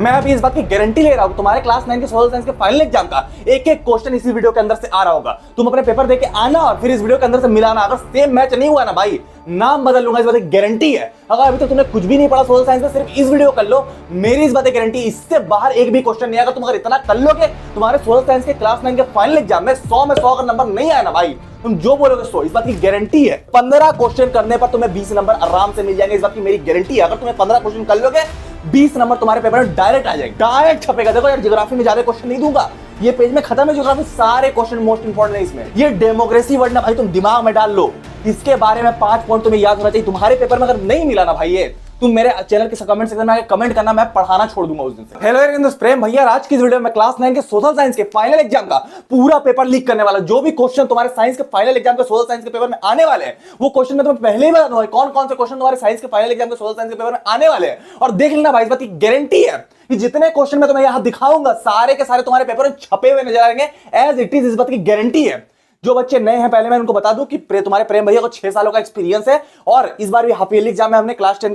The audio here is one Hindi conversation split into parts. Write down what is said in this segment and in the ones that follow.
मैं अभी इस बात की गारंटी ले रहा हूं तुम्हारे क्लास 9 के सोशल साइंस के फाइनल एग्जाम का एक एक क्वेश्चन इसी वीडियो के अंदर से आ रहा होगा। तुम अपने पेपर देके आना और फिर इस वीडियो के अंदर से मिलाना। अगर सेम मैच नहीं हुआ ना भाई, नाम बदल लूंगा, इस बात की गारंटी है। अगर अभी तो तुमने कुछ भी नहीं पढ़ा सोशल साइंस में, सिर्फ इस वीडियो कर लो, मेरी इस बात की गारंटी, इससे बाहर एक भी क्वेश्चन नहीं। अगर तुम अगर इतना कर लोगे, तुम्हारे सोशल साइंस के क्लास 9 के फाइनल एग्जाम में 100 में 100 अगर नंबर नहीं आया ना भाई, तुम जो बोलोगे 100, इस बात की गारंटी है। 15 क्वेश्चन करने पर तुम्हें 20 नंबर आराम से मिल जाएंगे, इस बात की मेरी गारंटी है। अगर तुम्हें 15 क्वेश्चन कर लोगे, 20 नंबर तुम्हारे पेपर में डायरेक्ट आ जाएंगे, डायरेक्ट छपेगा। देखो यार, ज्योग्राफी में ज्यादा क्वेश्चन नहीं दूंगा, ये पेज में खत्म है ज्योग्राफी, सारे क्वेश्चन मोस्ट इंपोर्टेंट है इसमें। ये डेमोक्रेसी वर्ड ना भाई तुम दिमाग में डाल लो, इसके बारे में 5 पॉइंट तुम्हें याद होना चाहिए। तुम्हारे पेपर में अगर नहीं मिला ना भाई, ये तुम मेरे चैनल के कमेंट सेक्शन में आके कमेंट करना, मैं पढ़ाना छोड़ दूंगा उस दिन से। हेलो प्रेम भैया, आज की इस वीडियो में क्लास 9 के सोशल साइंस के फाइनल एग्जाम का पूरा पेपर लीक करने वाला। जो भी क्वेश्चन तुम्हारे साइंस के फाइनल एग्जाम के सोशल साइंस के पेपर में आने वाले हैं, वो क्वेश्चन मैं तुम्हें पहले ही बता दूंगा कौन कौन से क्वेश्चन तुम्हारे साइंस के फाइनल एग्जाम के सोशल साइंस के पेपर में आने वाले हैं। और देख लेना भाई, इस बात की गारंटी है कि जितने क्वेश्चन मैं तुम्हें यहां दिखाऊंगा, सारे के सारे तुम्हारे पेपर में छपे हुए नजर आएंगे एज इट इज। इस बात की गारंटी है। जो बच्चे नए हैं, पहले मैं उनको बता दूं कि तुम्हारे प्रेम भैया को 6 सालों का एक्सपीरियंस है, और इस बार भी हाफ ईयरली एग्जाम में हमने क्लास 10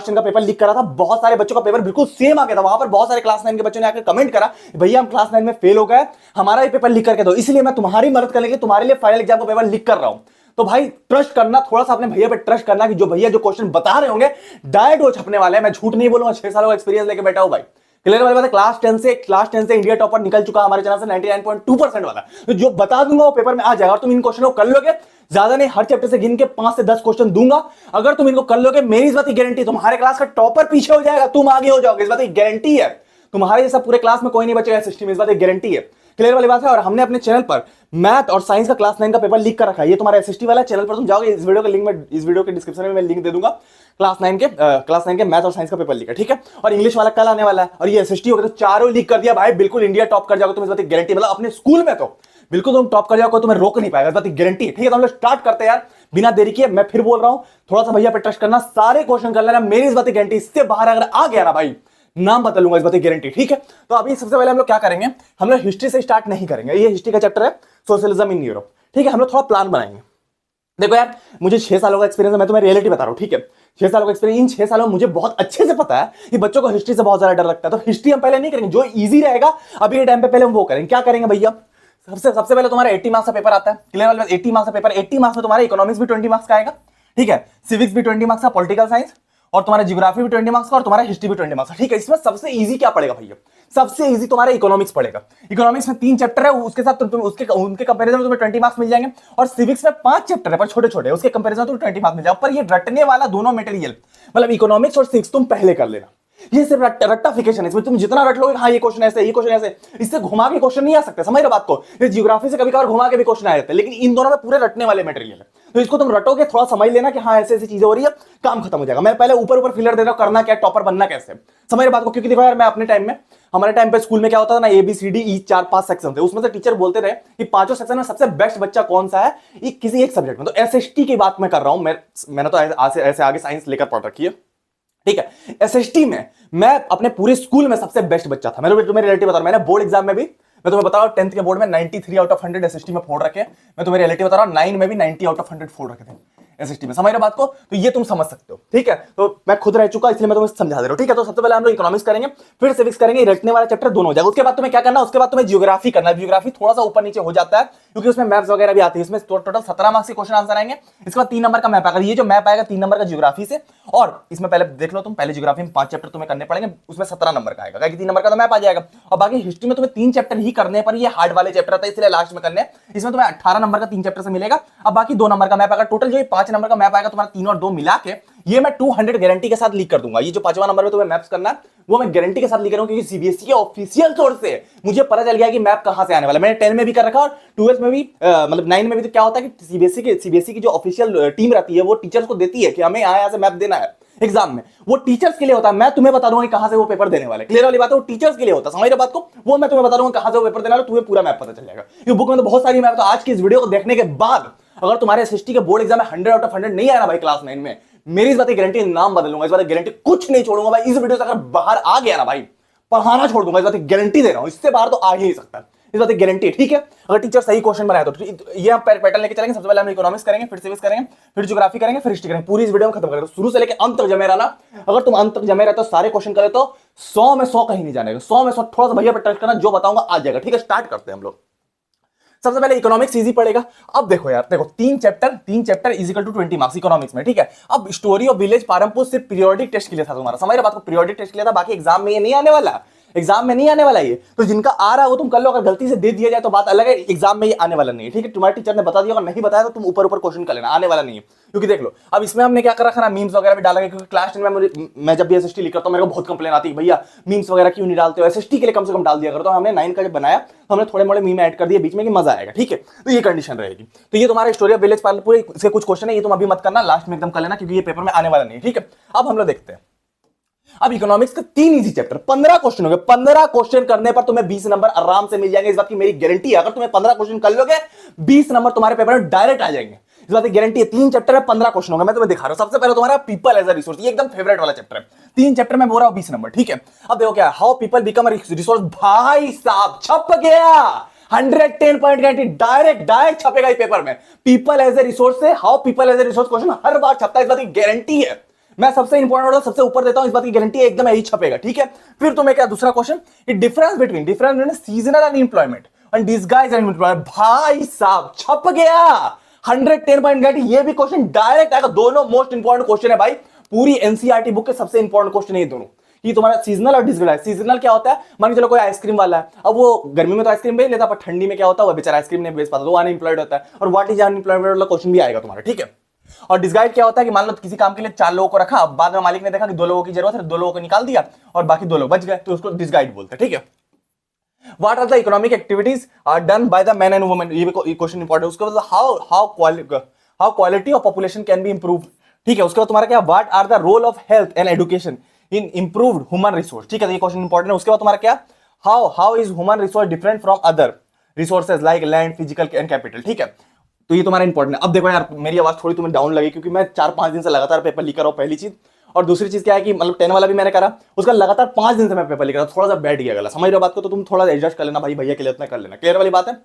का पेपर लीक करा था। बहुत सारे बच्चों का पेपर बिल्कुल सेम आ गया था। वहां पर बहुत सारे क्लास 9 के बच्चों ने आकर कमेंट करा, भैया हम क्लास 9 में फेल हो गए, हमारा ये पेपर लीक करके दो। इसलिए मैं तुम्हारी मदद करने के लिए तुम्हारे लिए फाइनल एग्जाम का पेपर लीक कर रहा हूं। तो भाई ट्रस्ट करना, थोड़ा सा अपने भैया पे ट्रस्ट करना कि जो भैया जो क्वेश्चन बता रहे होंगे डायरेक्ट वो छपने वाले हैं। मैं झूठ नहीं बोलूंगा, 6 सालों का एक्सपीरियंस लेके बैठा हूं भाई। क्लियर वाली बात है। क्लास 10 से इंडिया टॉपर निकल चुका हमारे चैनल से 99.2% वाला। तो जो बता दूंगा वो पेपर में आ जाएगा। और तुम इन क्वेश्चन को कर लोगे, ज्यादा नहीं, हर चैप्टर से गिन के 5 से 10 क्वेश्चन दूंगा। अगर तुम इनको कर लोगे, मेरी इस बात की गारंटी, तुम्हारे क्लास का टॉपर पीछे हो जाएगा, तुम आगे हो जाओगे, इस बात की गारंटी है। तुम्हारे जैसा पूरे क्लास में कोई नहीं बचेगा सिस्टम, इस बात की गारंटी है। क्लियर वाली बात है। और हमने अपने चैनल पर मैथ और साइंस का क्लास 9 का पेपर लीक कर रखा है। ये तुम्हारा एसएसटी वाला चैनल पर तुम जाओगे, इस वीडियो का लिंक में, इस वीडियो के डिस्क्रिप्शन में मैं लिंक दे दूंगा। क्लास 9 के मैथ और साइंस का पेपर लीक है, ठीक है। और इंग्लिश वाला कल आने वाला है। और ये एसएसटी हो गया, तो चारों लीक कर दिया भाई, बिल्कुल इंडिया टॉप कर जाओगे तुम, इस बात की गारंटी। मतलब अपने स्कूल में तो बिल्कुल तुम टॉप कर जाओगे, तुम्हें रोक नहीं पाएगा, इस बात की गारंटी है। ठीक है, तो हम लोग स्टार्ट करते हैं यार, बिना देरी किए। मैं फिर बोल रहा हूं, थोड़ा सा भैया पे ट्रस्ट करना, सारे क्वेश्चन कर लेना, मेरी इस बात की गारंटी। इससे बाहर अगर आ गया ना भाई, नाम बता लूंगा, इस बात की गारंटी। ठीक है, तो अभी सबसे पहले हम लोग क्या करेंगे, हम लोग हिस्ट्री से स्टार्ट नहीं करेंगे। ये हिस्ट्री का चैप्टर है, सोशलिज्म इन यूरोप। ठीक है, हम लोग थोड़ा प्लान बनाएंगे। देखो यार, मुझे 6 सालों का एक्सपीरियंस है, मैं तुम्हें रियलिटी बता रहा हूं। ठीक है, 6 सालों का एक्सपीरियंस, इन 6 सालों में मुझे बहुत अच्छे से पता है कि बच्चों को हिस्ट्री से बहुत ज्यादा डर लगता है। तो हिस्ट्री हम पहले नहीं करेंगे, जो इजी रहेगा अभी के टाइम पे पहले हम वो करेंगे। क्या करेंगे भैया, सबसे पहले तुम्हारा 80 मार्क्स का पेपर आता है। क्लियर वाला 80 मार्क्स का पेपर, 80 मार्क्स में तुम्हारा इकोनॉमिक्स भी 20 मार्क्स का आएगा। ठीक है, सिविक्स भी 20 मार्क्स का, पॉलिटिकल साइंस और तुम्हारा ज्योग्राफी भी 20 मार्क्स का, और तुम्हारा हिस्ट्री भी 20 मार्क्स का। ठीक है, इसमें सबसे इजी क्या पड़ेगा भैया, सबसे इजी तुम्हारा इकोनॉमिक्स पड़ेगा। इकोनॉमिक्स में 3 चैप्टर है, उसके साथ उनके कंपैरिजन में तुम्हें 20 मार्क्स मिल जाएंगे। और सिविक्स में 5 चैप्टर है पर छोटे छोटे, उसके कंपैरिजन में तुम्हें 20 मार्क्स मिल जाएगा। पर ये रटने वाला दोनों मटेरियल, मतलब इकोनॉमिक्स और सिविक्स तुम पहले कर लेना। ये सिर्फ रट्टाफिकेशन है, इसमें तुम जितना रट लोगे, हाँ ये क्वेश्चन ऐसे, ये क्वेश्चन ऐसे, इससे घुमा के क्वेश्चन नहीं आ सकते। समझ रहे बात को। ये जियोग्राफी से कभी कभार घुमा के भी क्वेश्चन आ जाते हैं, लेकिन इन दोनों में पूरे रटने वाले मटेरियल है। तो इसको तुम रटोगे, थोड़ा समझ लेना कि हाँ ऐसे ऐसी चीजें हो रही है, काम खत्म हो जाएगा। मैं पहले ऊपर फिलर दे रहा हूं, करना क्या, टॉपर बनना कैसे। समझ रहे बात को। क्योंकि देखो यार, मैं अपने टाइम में, हमारे टाइम पे स्कूल में क्या होता था ना, ABCD 4-5 सेक्शन थे। उसमें से टीचर बोलते रहे कि 5 सेक्शन में सबसे बेस्ट बच्चा कौन सा है किसी एक सब्जेक्ट में। तो एसएसटी की बात मैं कर रहा हूं, मैंने तो ऐसे आगे साइंस लेकर पढ़ रखी है। ठीक है, एसएसटी में मैं अपने पूरे स्कूल में सबसे बेस्ट बच्चा था। मैं तुम्हें रियलिटी बता रहा हूं, मैंने बोर्ड एग्जाम में भी, मैं तुम्हें बता रहा हूं, 10th के बोर्ड में 93 आउट ऑफ 100 एसएसटी में फोड़ रखे। मैं तुम्हें रियलिटी बता रहा हूं, 9 में भी 90 आउट ऑफ 100 फोड़ रखे थे एसएसटी में। समझ रहे बात को। तो ये तुम समझ सकते हो। ठीक है, तो मैं खुद रह चुका, इसलिए मैं तुम्हें समझा दे रहा हूं। ठीक है, तो सबसे पहले हम लोग इकोनॉमिक्स करेंगे, फिर सिविक्स करेंगे, रटने वाला चैप्टर दोनों हो जाएगा। उसके बाद तुम्हें क्या करना है, उसके बाद तुम्हें ज्योग्राफी करना है। ज्योग्राफी थोड़ा सा ऊपर नीचे हो जाता है, क्योंकि उसमें मैप्स वगैरह भी आती है। इसमें टोटल 17 मार्क्स के क्वेश्चन आंसर आएंगे। इसके बाद 3 नंबर का मैप आएगा। ये जो मैप आएगा 3 नंबर का ज्योग्राफी से, और इसमें पहले देख लो तुम, पहले ज्योग्राफी में 5 चैप्टर तुम्हें करने पड़ेंगे, उसमें 17 नंबर का आएगा, क्योंकि 3 नंबर का तो मैप आ जाएगा। और बाकी हिस्ट्री में तुम्हें 3 चैप्टर ही करने पर, ये हार्ड वाले चैप्टर था इसलिए लास्ट में करने। इसमें तुम्हें 18 नंबर का 3 चैप्टर से मिलेगा। अब बाकी 2 नंबर का मैप आएगा। टोटल जो 5 नंबर का मैप आएगा तुम्हारा, 3 और 2 मिला के, ये मैं 200 गारंटी के साथ लीक कर दूंगा। ये जो 5वां नंबर में तुम्हें मैप्स करना है, वो मैं गारंटी के साथ लिख रहा हूं, क्योंकि सीबीएसई के ऑफिशियल सोर्स से मुझे पता चल गया कि मैप कहां से आने वाला है। मैंने 10 में भी कर रखा और 12 में भी, मतलब 9 में भी। तो क्या होता है कि सीबीएसई की जो ऑफिशियल टीम रहती है, वो टीचर्स को देती है कि हमें यहाँ से मैप देना है एग्जाम में। वो टीचर्स के लिए होता है। मैं तुम्हें बता दूंगा कहां से वो पेपर देने वाले। क्लियर वाली बात है, वो टीचर्स के लिए होता है। समझ रहे बात को। वो मैं तुम्हें बता दूंगा कहां से वो पेपर देने वाले, तुम्हें पूरा मैप पता चल जाएगा। ये बुक में तो बहुत सारी मैप। तो आज की इस वीडियो को देखने के बाद अगर तुम्हारे एसएसटी के बोर्ड एग्जाम में 100 आउट ऑफ 100 नहीं आया ना भाई क्लास 9 में, मेरी इस बात की गारंटी, नाम बदलूंगा, इस बात की गारंटी, कुछ नहीं छोड़ूंगा भाई। इस वीडियो से अगर बाहर आ गया ना भाई, पढ़ाना छोड़ दूंगा, इस बात की गारंटी दे रहा हूं। इससे बाहर तो आ ही नहीं सकता, इस बात की गारंटी है। ठीक है, अगर टीचर सही क्वेश्चन बनाए तो ये हम पैटर्न लेके चलेंगे। सबसे पहले हम इकोनॉमिक्स करेंगे, फिर सिविक्स करेंगे, फिर ज्योग्राफी करेंगे, फिर हिस्ट्री करेंगे। पूरी इस वीडियो में खत्म करेंगे। शुरू से लेकर अंत तक जमे रहना। अगर तुम अंत तक जमे रहते हो, सारे क्वेश्चन करे तो 100 में 100 कहीं नहीं जाने का, 100 में 100 थोड़ा सा भैया पे टच करना, जो बताऊंगा आ जाएगा। ठीक है, स्टार्ट करते हैं हम लोग। सबसे पहले इकोनॉमिक्स इजी पड़ेगा। अब देखो यार, देखो तीन chapter is equal to 20 marks economics में। ठीक है, अब स्टोरी ऑफ विलेज पारंपुर सिर्फ पीरियोडिक टेस्ट के लिए था तुम्हारा, समझ रहे बात को, पीरियोडिक टेस्ट के लिए था, बाकी एग्जाम में ये नहीं आने वाला, एग्जाम में नहीं आने वाला ये। तो जिनका आ रहा है वो तुम कर लो, अगर गलती से दे दिया जाए तो बात अलग है, एग्जाम में ये आने वाला नहीं है। ठीक है, तुम्हारे टीचर ने बता दिया, अगर नहीं बताया तो तुम ऊपर ऊपर क्वेश्चन कर लेना, आने वाला नहीं है। क्योंकि देख लो, अब इसमें हमने क्या कर रखा ना, मीम्स वगैरह भी डाला है, क्योंकि क्लास 10 में मैं जब भी एसएसटी लिख करता हूं मेरे को बहुत कंप्लेन आती है, भैया मीम्स वगैरह क्यों नहीं डालते हो, एसएसटी के लिए कम से कम डाल दिया करो। तो हमने 9 का जब बनाया तो हमने थोड़े मोड़े मीम ऐड कर दिए बीच में कि मजा आएगा। ठीक है, तो ये कंडीशन रहेगी। तो ये तुम्हारा स्टोरी ऑफ विलेज पारंपुर, इसके कुछ क्वेश्चन है, ये तुम अभी मत करना, लास्ट में एकदम कर लेना, क्योंकि ये पेपर में आने वाला नहीं है। ठीक है, अब हम लोग देखते हैं। अब इकोनॉमिक्स के 3 इजी चैप्टर, 15 क्वेश्चन हो गए। 15 क्वेश्चन करने पर तुम्हें 20 नंबर आराम से मिल जाएंगे, इस बात की मेरी गारंटी है। अगर तुम्हें 15 क्वेश्चन कर लोगे 20 नंबर तुम्हारे पेपर में डायरेक्ट आ जाएंगे, इस बात की गारंटी है। 3 चैप्टर है, 15 क्वेश्चन होंगे। मैं तुम्हें दिखा रहा हूं, सबसे पहले तुम्हारा पीपल एज अ रिसोर्स, ये एकदम फेवरेट वाला चैप्टर है। 3 चैप्टर में बोल रहा हूं 20 नंबर। ठीक है, अब देखो क्या, how people become a resource. भाई साहब छप गया, 110 पॉइंट गारंटी, डायरेक्ट छपेगा इस पेपर में। पीपल एज ए रिसोर्स से how people as a resource question हर बार छपता है, इस बात की गारंटी है। मैं सबसे इंपॉर्टेंट ऑर्डर सबसे ऊपर देता हूं, इस बात की गारंटी है, एकदम यही छपेगा। ठीक है, फिर तुम्हें क्या दूसरा question, difference between seasonal unemployment and disguise unemployment. भाई साहब छप गया, 110 पॉइंट गारंटी, ये भी क्वेश्चन डायरेक्ट आएगा। दोनों मोस्ट इंपॉर्टेंट क्वेश्चन है भाई, पूरी एनसीईआरटी बुक के सबसे इंपॉर्टेंट क्वेश्चन है ये दोनों। ये तुम्हारा सीजनल और डिसगाइज। सीजनल क्या होता है, मान के चलो कोई आइसक्रीम वाला है, अब वो गर्मी में तो आइसक्रीम बेच लेता, पर ठंडी में क्या होता है, वो बेचारा आइसक्रीम नहीं बेच पाता, वो अनएम्प्लॉयड होता है। और व्हाट इज अनएम्प्लॉयमेंट वाला क्वेश्चन भी आएगा तुम्हारा। ठीक है, और डिसगाइड क्या होता है कि मान लो किसी काम के लिए 4 लोगों को रखा, बाद में मालिक ने देखा कि 2 लोगों की जरूरत है, 2 लोगों को निकाल दिया और बाकी 2 लोग बच गए, तो उसको डिसगाइड बोलते हैं। ठीक है, what are the economic activities are done by the man and women, ये क्वेश्चन इंपॉर्टेंट। उसके बाद how quality of population can be improve. ठीक है, उसके बाद तुम्हारा क्या, what are the role of health and education in improved human resource. ठीक है, ये क्वेश्चन इंपॉर्टेंट है। उसके बाद तुम्हारा क्या, how is human resource different from other resources like land, physical and capital. ठीक है, तो ये तुम्हारा इंपॉर्टेंट है। अब देखो यार, मेरी आवाज थोड़ी तुम्हें डाउन लगी, क्योंकि मैं 4-5 दिन से लगातार पेपर लिख रहा हूं, पहली चीज। और दूसरी चीज क्या है कि मतलब 10 वाला भी मैंने करा, उसका लगातार 5 दिन से मैं पेपर लिख रहा था, थोड़ा सा बैठ गया गला, समझ रहे हो बात को, तो तुम थोड़ा एडजस्ट कर लेना भाई, भैया के लिए इतना कर लेना, क्लियर वाली बात है।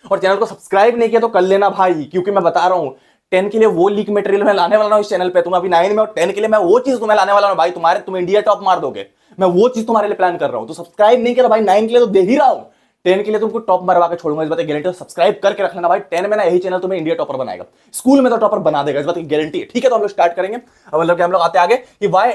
और चैनल को सब्सक्राइब नहीं किया तो कर लेना भाई, क्योंकि मैं बता रहा हूं 10 के लिए वो लीक मटेरियल मैं लाने वाला हूं इस चैनल पे। तुम अभी 9 में और 10 के लिए मैं वो चीज तुम्हें लाने वाला हूं भाई, तुम इंडिया टॉप मार दोगे, मैं वो चीज तुम्हारे लिए प्लान कर रहा हूं। तो सब्सक्राइब नहीं किया भाई, 9 के लिए तो दे ही रहा हूं, 10 के लिए तुमको टॉप मरवा के छोड़ूंगा, इस बात की गारंटी है। सब्सक्राइब करके रख लेना भाई, 10 में ना यही चैनल तुम्हें इंडिया टॉपर बनाएगा, स्कूल में तो टॉपर बना देगा, इस बात की गारंटी है। ठीक है, तो हम लोग स्टार्ट करेंगे। अब मतलब हम लोग आते आगे कि why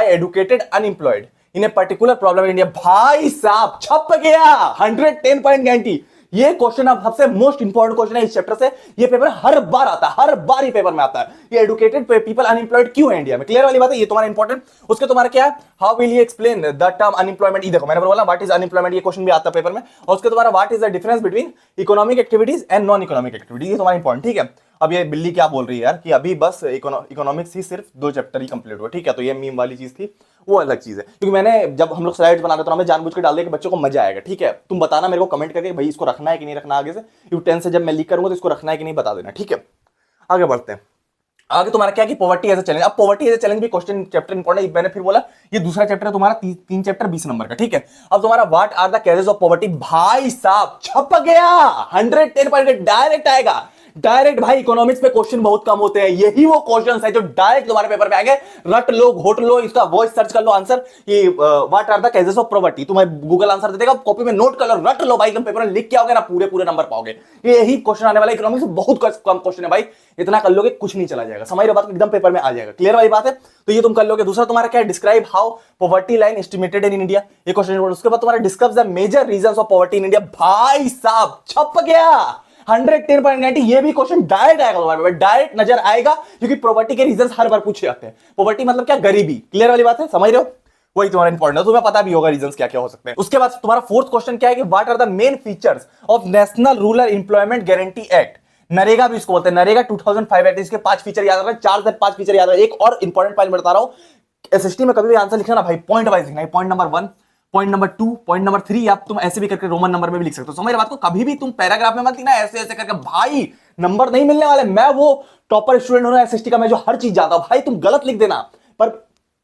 educated unemployed in a particular problem in India. भाई साहब छप गया, 110 पॉइंट गारंटी। ये क्वेश्चन अब सबसे मोस्ट इंपॉर्टेंट क्वेश्चन है इस चैप्टर से, ये पेपर हर बार आता है, हर बार ही पेपर में आता है। ये एडुकेटेड पीपल अनएम्प्लॉयड क्यों है इंडिया में, क्लियर वाली बात है, ये तुम्हारा इंपॉर्टेंट। उसके तुम्हारा क्या है, how will you explain the term unemployment. ये देखो मैंने बोला व्हाट इज अनएम्प्लॉयमेंट, ये क्वेश्चन भी आता है पेपर में। और उसके तुम्हारा what is the difference between economic activities and non economic activities, ये तुम्हारा इंपॉर्टेंट। ठीक है, अब ये बिल्ली क्या बोल रही है यार कि अभी बस इकोनॉमिक्स ही सिर्फ 2 चैप्टर ही कंप्लीट हुआ। ठीक है, तो ये मीम वाली चीज थी, वो अलग चीज है, क्योंकि मैंने जब हम लोग स्लाइड्स बना रहे थे, हमें जानबूझ के डाल दिया कि बच्चों को मजा आएगा। ठीक है, तुम बताना मेरे को कमेंट करके भाई इसको रखना है कि नहीं रखना, आगे से U10 से जब मैं लिख करूंगा तो इसको रखना है कि नहीं बता देना। ठीक है, आगे बढ़ते हैं। आगे तुम्हारा क्या कि पॉवर्टी एज अ चैलेंज। अब पॉवर्टी एज अ चैलेंज भी क्वेश्चन चैप्टर इंपॉर्टेंट, मैंने फिर बोला ये दूसरा चैप्टर है तुम्हारा, 3 चैप्टर 20 नंबर का। ठीक है, अब तुम्हारा what are the cases of poverty. भाई साहब छप गया, 110 पॉइंट डायरेक्ट आएगा, डायरेक्ट। भाई इकोनॉमिक्स पे क्वेश्चन बहुत कम होते हैं, यही वो क्वेश्चंस है जो डायरेक्ट तुम्हारे पेपर में आएंगे। रट लो, घोट लो, इसका वॉइस सर्च कर लो आंसर, ये what are the cases of poverty, तुम्हें गूगल आंसर दे देगा, कॉपी में नोट कर लो, रट लो भाई, तुम पेपर में लिख के आओगे ना पूरे नंबर पाओगे। ये यही क्वेश्चन आने वाला है, इकोनॉमिक्स में बहुत कम क्वेश्चन है भाई, इतना कर लोगे कुछ नहीं चला जाएगा, समझ रहे बात, एकदम पेपर में आ जाएगा, क्लियर वाली बात है। तो ये तुम कर लोगे। दूसरा तुम्हारा क्या है, describe how poverty line estimated in India, ये क्वेश्चन। उसके बाद तुम्हारा discuss the major reasons of poverty in India. भाई साहब छप गया, 110.90, ये भी क्वेश्चन डायरेक्ट आएगा तुम्हारे पेपर, डायरेक्ट नजर आएगा, क्योंकि पॉवर्टी के रीजंस हर बार पूछे जाते हैं। पॉवर्टी मतलब क्या, गरीबी, क्लियर वाली बात है, समझ रहे हो, वही तुम्हारा इंपॉर्टेंट है, तुम्हें पता भी होगा रीजंस क्या क्या हो सकते हैं। उसके बाद तुम्हारा 4th क्वेश्चन क्या है कि what are the main features of National Rural Employment Guarantee Act. NREGA भी इसको बोलते हैं, नरेगा 2005 एक्ट। इसके 5 फीचर याद रखना, 4 से 5 फीचर याद रखना। एक और इंपॉर्टेंट पॉइंट बता रहा हूं, एसएसटी में कभी भी आंसर लिखना ना भाई, पॉइंट वाइज लिखना, point number 1, point number 2, point number 3, या तुम ऐसे भी करके रोमन नंबर में भी लिख सकते हो, समझ रहे बात को। कभी भी तुम पैराग्राफ में मत लिखना ऐसे ऐसे करके, भाई नंबर नहीं मिलने वाले। मैं वो टॉपर स्टूडेंट हूं एसएसटी का, मैं जो हर चीज जानता हूं भाई, तुम गलत लिख देना, पर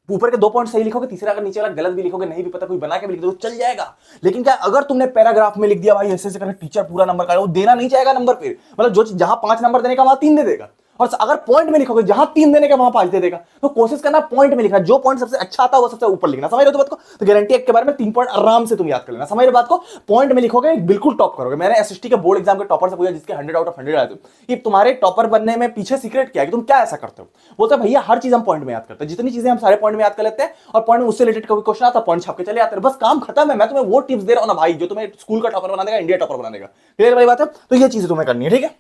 ऊपर के 2 पॉइंट सही लिखोगे, तीसरा अगर नीचे वाला गलत भी लिखोगे, नहीं भी पता, कोई बना के भी लिख दो चल जाएगा। लेकिन क्या अगर तुमने पैराग्राफ में लिख दिया भाई ऐसे ऐसे करके, टीचर पूरा नंबर का वो देना नहीं चाहेगा नंबर, फिर मतलब जो जहां 5 नंबर देने का वहां 3 दे देगा। और अगर पॉइंट में लिखोगे, जहां 3 देने का वहां 5 दे देगा, तो कोशिश करना पॉइंट में लिखना, जो पॉइंट सबसे अच्छा आता है वो सबसे ऊपर लिखना। समझ रहे हो बात को? तो गारंटी एक के बारे में 3 पॉइंट आराम से तुम याद कर लेना। समझ रहे बात को? पॉइंट में लिखोगे बिल्कुल टॉप करोगे। मैंने एसएसटी के बोर्ड एग्जाम के टॉपर से पूछा, जिसके 100 आउट ऑफ 100 आए थे, कि तुम्हारे टॉपर बनने में पीछे सीक्रेट क्या है, कि तुम क्या ऐसा करते हो? बोलते भैया हर चीज हम पॉइंट में याद करते हैं, जितनी चीजें हम सारे पॉइंट में याद कर लेते हैं, और पॉइंट में उससे रिलेटेड कोई क्वेश्चन आता है पॉइंट छाप के चले आते हैं, बस काम खत्म है। मैं तुम्हें वो टिप्स दे रहा हूं ना भाई, जो तुम्हें स्कूल का टॉपर बना देगा, इंडिया टॉपर बना देगा। क्लियर भाई बात है? तो ये चीजें तुम्हें करनी है, ठीक है।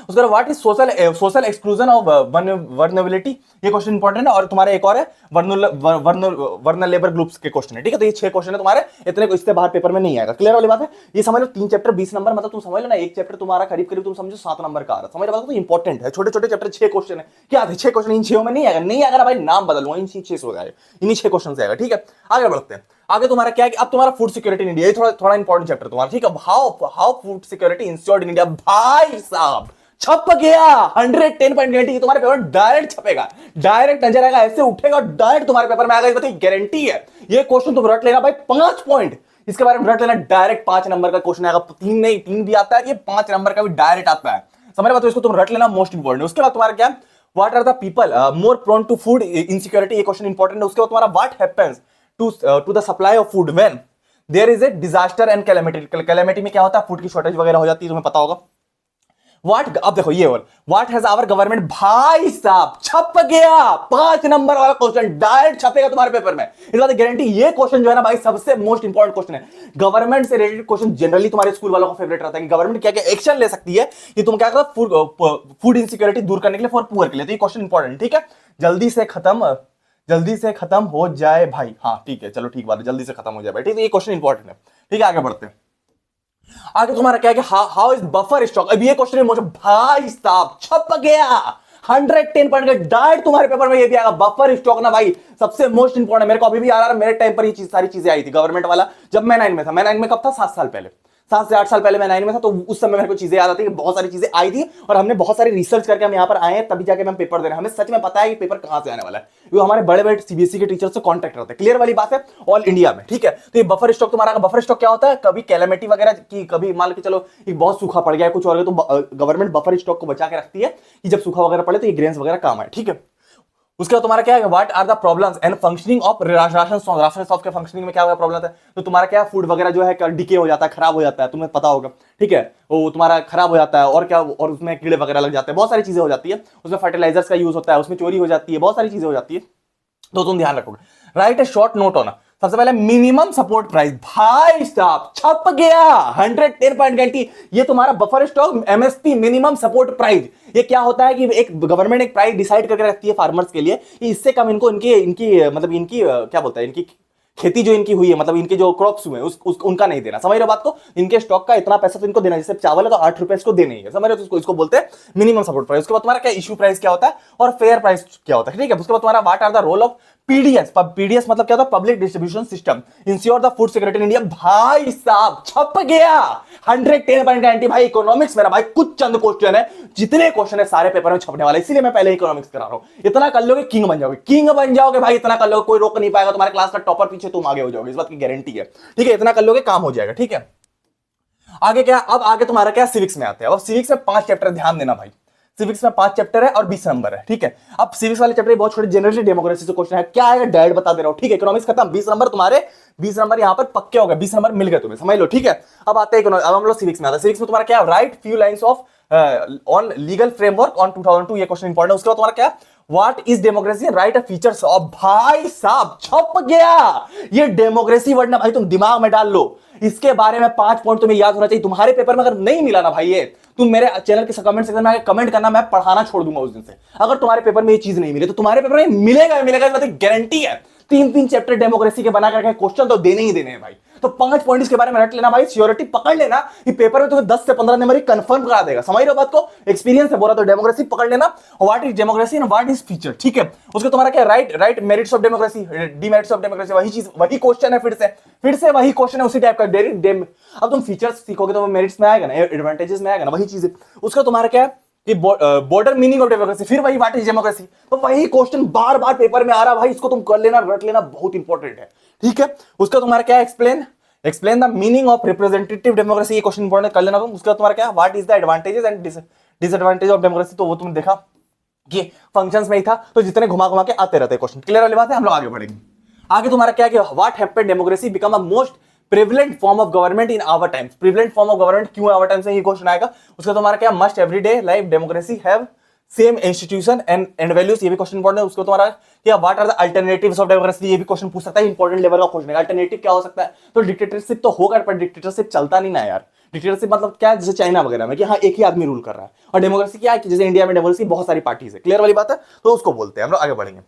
उसके बाद what is social exclusion of vulnerability, ये क्वेश्चन इंपॉर्टेंट है। और तुम्हारे एक और है वर्नलेबल ग्रुप्स के क्वेश्चन है, ठीक है। तो ये 6 क्वेश्चन है तुम्हारे, इतने को इससे बाहर पेपर में नहीं आएगा। क्लियर वाली बात है? ये समझ लो 3 चैप्टर 20 नंबर, मतलब तुम समझ लो ना, एक चैप्टर तुम्हारा करीब करीब तुम समझो 7 नंबर का आ रहा है। समझ रहे हो? तो इंपॉर्टेंट है, छोटे छोटे चैप्टर 6 क्वेश्चन है। क्या थे 6 क्वेश्चन? इन 6 में नहीं आएगा, नहीं आएगा भाई नाम बदलूंगा, इन 6 से हो जाएगा, इन्हीं 6 क्वेश्चन से आएगा, ठीक है। आगे बढ़ते हैं। आगे तुम्हारा क्या है कि अब तुम्हारा फूड सिक्योरिटी इन इंडिया, ये थोड़ा थोड़ा इंपॉर्टेंट चैप्टर तुम्हारा, ठीक है। How food security insured in India, भाई साहब छप गया 110 पॉइंट गारंटी। तुम्हारे पेपर डायरेक्ट छपेगा, डायरेक्ट नजर आएगा, ऐसे उठेगा और डायरेक्ट तुम्हारे पेपर में आएगा, ये गारंटी है। ये क्वेश्चन तुम रट लेना भाई, 5 पॉइंट इसके बारे में रट लेना, डायरेक्ट 5 नंबर का क्वेश्चन आएगा। 3 नहीं, 3 भी आता है, ये 5 नंबर का भी डायरेक्ट आता है। समझ रहे हो? तो इसको तुम रट लेना, मोस्ट इंपॉर्टेंट। उसके बाद तुम्हारा क्या, what are the people more prone to food insecurity, ये क्वेश्चन इंपॉर्टेंट है। उसके बाद तुम्हारा what happens to the supply of food when there is a disaster and calamity. Calamity में क्या होता है, फूड की शॉर्टेज वगैरह हो जाती है, तुम्हें पता होगा। व्हाट, अब देखो ये और व्हाट हैज आवर गवर्नमेंट, भाई साहब छप गया 5 नंबर वाला क्वेश्चन, डायरेक्ट छपेगा तुम्हारे पेपर में, इस बात की गारंटी। ये क्वेश्चन जो है ना भाई, सबसे मोस्ट इंपॉर्टेंट क्वेश्चन है। गवर्नमेंट से रिलेटेड क्वेश्चन जनरली तुम्हारे स्कूल वालों का फेवरेट रहता है, कि गवर्नमेंट क्या क्या एक्शन ले सकती है कि तुम क्या करो फूड इनसिक्योरिटी दूर करने के लिए, फॉर पुअर के लिए। तो ये क्वेश्चन इंपॉर्टेंट, ठीक है। जल्दी से खत्म हो जाए भाई, हाँ ठीक है, चलो ठीक बात है, जल्दी से खत्म हो जाए भाई, ठीक है। ये क्वेश्चन इंपॉर्टेंट है, ठीक है। आगे बढ़ते हैं। आगे तुम्हारा क्या है कि हाउ इज बफर स्टॉक, अब ये क्वेश्चन मुझे भाई साहब छप गया 110 पॉइंट का डायरेक्ट तुम्हारे पेपर में ये भी आएगा। बफर स्टॉक ना भाई सबसे मोस्ट इंपॉर्टेंट, मेरे को अभी भी आ रहा है, मेरे टाइम पर ये सारी चीजें आई थी गवर्नमेंट वाला, जब मैं 9 में था। मैं 9 में कब था? 7 साल पहले, 7 से 8 साल पहले मैं 9 में था। तो उस समय मेरे को चीजें याद आती, बहुत सारी चीजें आई थी, और हमने बहुत सारी रिसर्च करके हम यहाँ पर आए हैं, तभी जाके हम पेपर दे रहे हैं। हमें सच में पता है कि पेपर कहां से आने वाला है, वो हमारे बड़े बड़े सीबीएसई के टीचर से कॉन्टेक्ट रहते हैं। क्लियर वाली बात है, ऑल इंडिया में, ठीक है। तो ये बफर स्टॉक तुम्हारा, बफर स्टॉक क्या होता है, कभी कैलेमिटी वगैरह की, कभी मान के चलो एक बहुत सूखा पड़ गया है कुछ और, तो गवर्नमेंट बफर स्टॉक को बचा के रखती है कि जब सूखा वगैरह पड़े तो ये ग्रेन्स वगैरह काम आए, ठीक है। उसके बाद तुम्हारा क्या है, what are the problems and functioning of ration shop के फंक्शनिंग में क्या होगा प्रॉब्लम है। तो तुम्हारा क्या फूड वगैरह जो है डिके हो जाता है, खराब हो जाता है, तुम्हें पता होगा, ठीक है। वो तुम्हारा खराब हो जाता है, और क्या, और उसमें कीड़े वगैरह लग जाते हैं, बहुत सारी चीजें हो जाती है, उसमें फर्टिलाइजर्स का यूज होता है, उसमें चोरी हो जाती है, बहुत सारी चीजें हो जाती है, तो तुम ध्यान रखोगे। Right A short note on, सबसे पहले मिनिमम सपोर्ट प्राइस, भाई साहब छप गया 110 पॉइंट गारंटी। ये तुम्हारा buffer stock MSP minimum support price, ये क्या होता है कि एक गवर्नमेंट एक प्राइस डिसाइड करके रखती है फार्मर्स के लिए कि इससे कम इनको इनकी मतलब इनकी क्या बोलता है, इनकी खेती जो इनकी हुई है, मतलब इनके जो क्रॉप्स हुए उनका नहीं देना। समझ रहे हो बात को? इनके स्टॉक का इतना पैसा तो इनको देना, जैसे चावल है तो 8 रुपए इसको देने ही है। समझ रहे हो? इसको बोलते हैं मिनिमम सपोर्ट प्राइस। उसके बाद तुम्हारा क्या इशू प्राइस क्या होता है और फेयर प्राइस क्या होता है, ठीक है। उसके बाद तुम्हारा what are the role of PDS, PDS मतलब क्या होता है, public distribution system ensure the food security in India. भाई साहब छप गया 110 पॉइंट गारंटी। भाई इकोनॉमिक्स मेरा भाई कुछ चंद क्वेश्चन है, जितने क्वेश्चन है सारे पेपर में छपने वाले, इसीलिए मैं पहले इकोनॉमिक्स करा रहा हूं। इतना कर लोगे किंग बन जाओगे, किंग बन जाओगे भाई, इतना कर लोगे कोई रोक नहीं पाएगा, तुम्हारे क्लास का टॉपर पीछे तुम आगे हो जाओगे, इस बात की गारंटी है, ठीक है। इतना कर लोगे काम हो जाएगा, ठीक है। आगे क्या, अब आगे तुम्हारा क्या सिविक्स में आते हैं। अब सिविक्स में 5 चैप्टर, ध्यान देना भाई, सिविक्स में 5 चैप्टर है और 20 नंबर है, ठीक है। अब सिविक्स वाले चैप्टर बहुत छोटे, जनरली डेमोक्रेसी से क्वेश्चन है, क्या आएगा डायरेक्ट बता दे रहा हूं, ठीक है। इकोनॉमिक्स खत्म, 20 नंबर तुम्हारे, 20 नंबर यहां पर पक्के हो गए, 20 नंबर मिल गए तुम्हें, समझ लो, ठीक है। अब आते हैं अब हम लोग सिविक्स में आते हैं। सिविक्स में तुम्हारा क्या, write few lines of on legal framework on 2002, ये क्वेश्चन इंपॉर्टेंट है। उसके बाद तुम्हारा क्या, what is democracy, right features of, भाई साहब छप गया ये डेमोक्रेसी वर्ड ना भाई तुम दिमाग में डाल लो, इसके बारे में 5 पॉइंट तुम्हें याद होना चाहिए। तुम्हारे पेपर में अगर नहीं मिला ना भाई, ये तुम मेरे चैनल के कमेंट सेक्शन में आके कमेंट करना, मैं पढ़ाना छोड़ दूंगा उस दिन से। अगर तुम्हारे पेपर में ये चीज नहीं मिली तो तुम्हारे पेपर में मिलेगा गारंटी है। 3 चैप्टर डेमोक्रेसी के बना करके क्वेश्चन तो देने ही देने हैं भाई। तो 5 पॉइंट इसके बारे में रट लेना भाई, श्योरिटी पकड़ लेना कि पेपर में तुम्हें 10 से 15 नंबर ही कंफर्म करा देगा। समझ रहे हो बात को? एक्सपीरियंस है बोला, तो डेमोक्रेसी पकड़ लेना, what is democracy and what is feature, ठीक है। उसके तुम्हारा क्या, right merits of democracy, demerits of democracy, वही चीज, वही क्वेश्चन है, फिर से वही क्वेश्चन है उसी टाइप का। अब तुम फीचर्स सीखोगे तो मेरिट्स में आएगा ना, एडवांटेजेस में आएगा ना, वही चीज है। उसका तुम्हारा क्या है कि बॉर्डर मीनिंग ऑफ डेमोक्रेसी, फिर वही व्हाट इज डेमोक्रेसी, तो वही क्वेश्चन बार बार पेपर में आ रहा भाई, इसको तुम कर लेना, रट लेना, बहुत इंपॉर्टेंट है, ठीक है। उसका तुम्हारा क्या, explain the meaning of representative democracy, ये क्वेश्चन इंपॉर्टेंट कर लेना तुम। उसका तुम्हारा क्या, what is the advantages and disadvantage of democracy तो वो तुमने देखा कि फंक्शंस में ही था, तो जितने घुमा घुमा के आते रहते क्वेश्चन। क्लियर वाली बात है, हम लोग आगे बढ़ेंगे। आगे तुम्हारा क्या कि what happened democracy become a most prevalent form of government in our times. Prevalent form of government क्यों आवर टाइम्स से ये क्वेश्चन आएगा। उसका तुम्हारा क्या must everyday life democracy have same institution and values, ये भी क्वेश्चन इंपॉर्टेंट है। उसको तुम्हारा क्या what are the alternatives of democracy, ये भी क्वेश्चन पूछ सकता है, इंपॉर्टेंट लेवल का क्वेश्चन है। अल्टरनेटिव क्या हो सकता है, तो डिक्टेटरशिप तो होगा, पर डिक्टेटरशिप चलता नहीं ना यार। डिक्टेटरशिप मतलब क्या है, जैसे चाइना वगैरह में कि हाँ एक ही आदमी रूल कर रहा है, और डेमोक्रेसी क्या है कि जैसे इंडिया में डेमोक्रेसी बहुत सारी पार्टीज है। क्लियर वाली बात है, तो उसको बोलते हैं। हम लोग आगे बढ़ेंगे।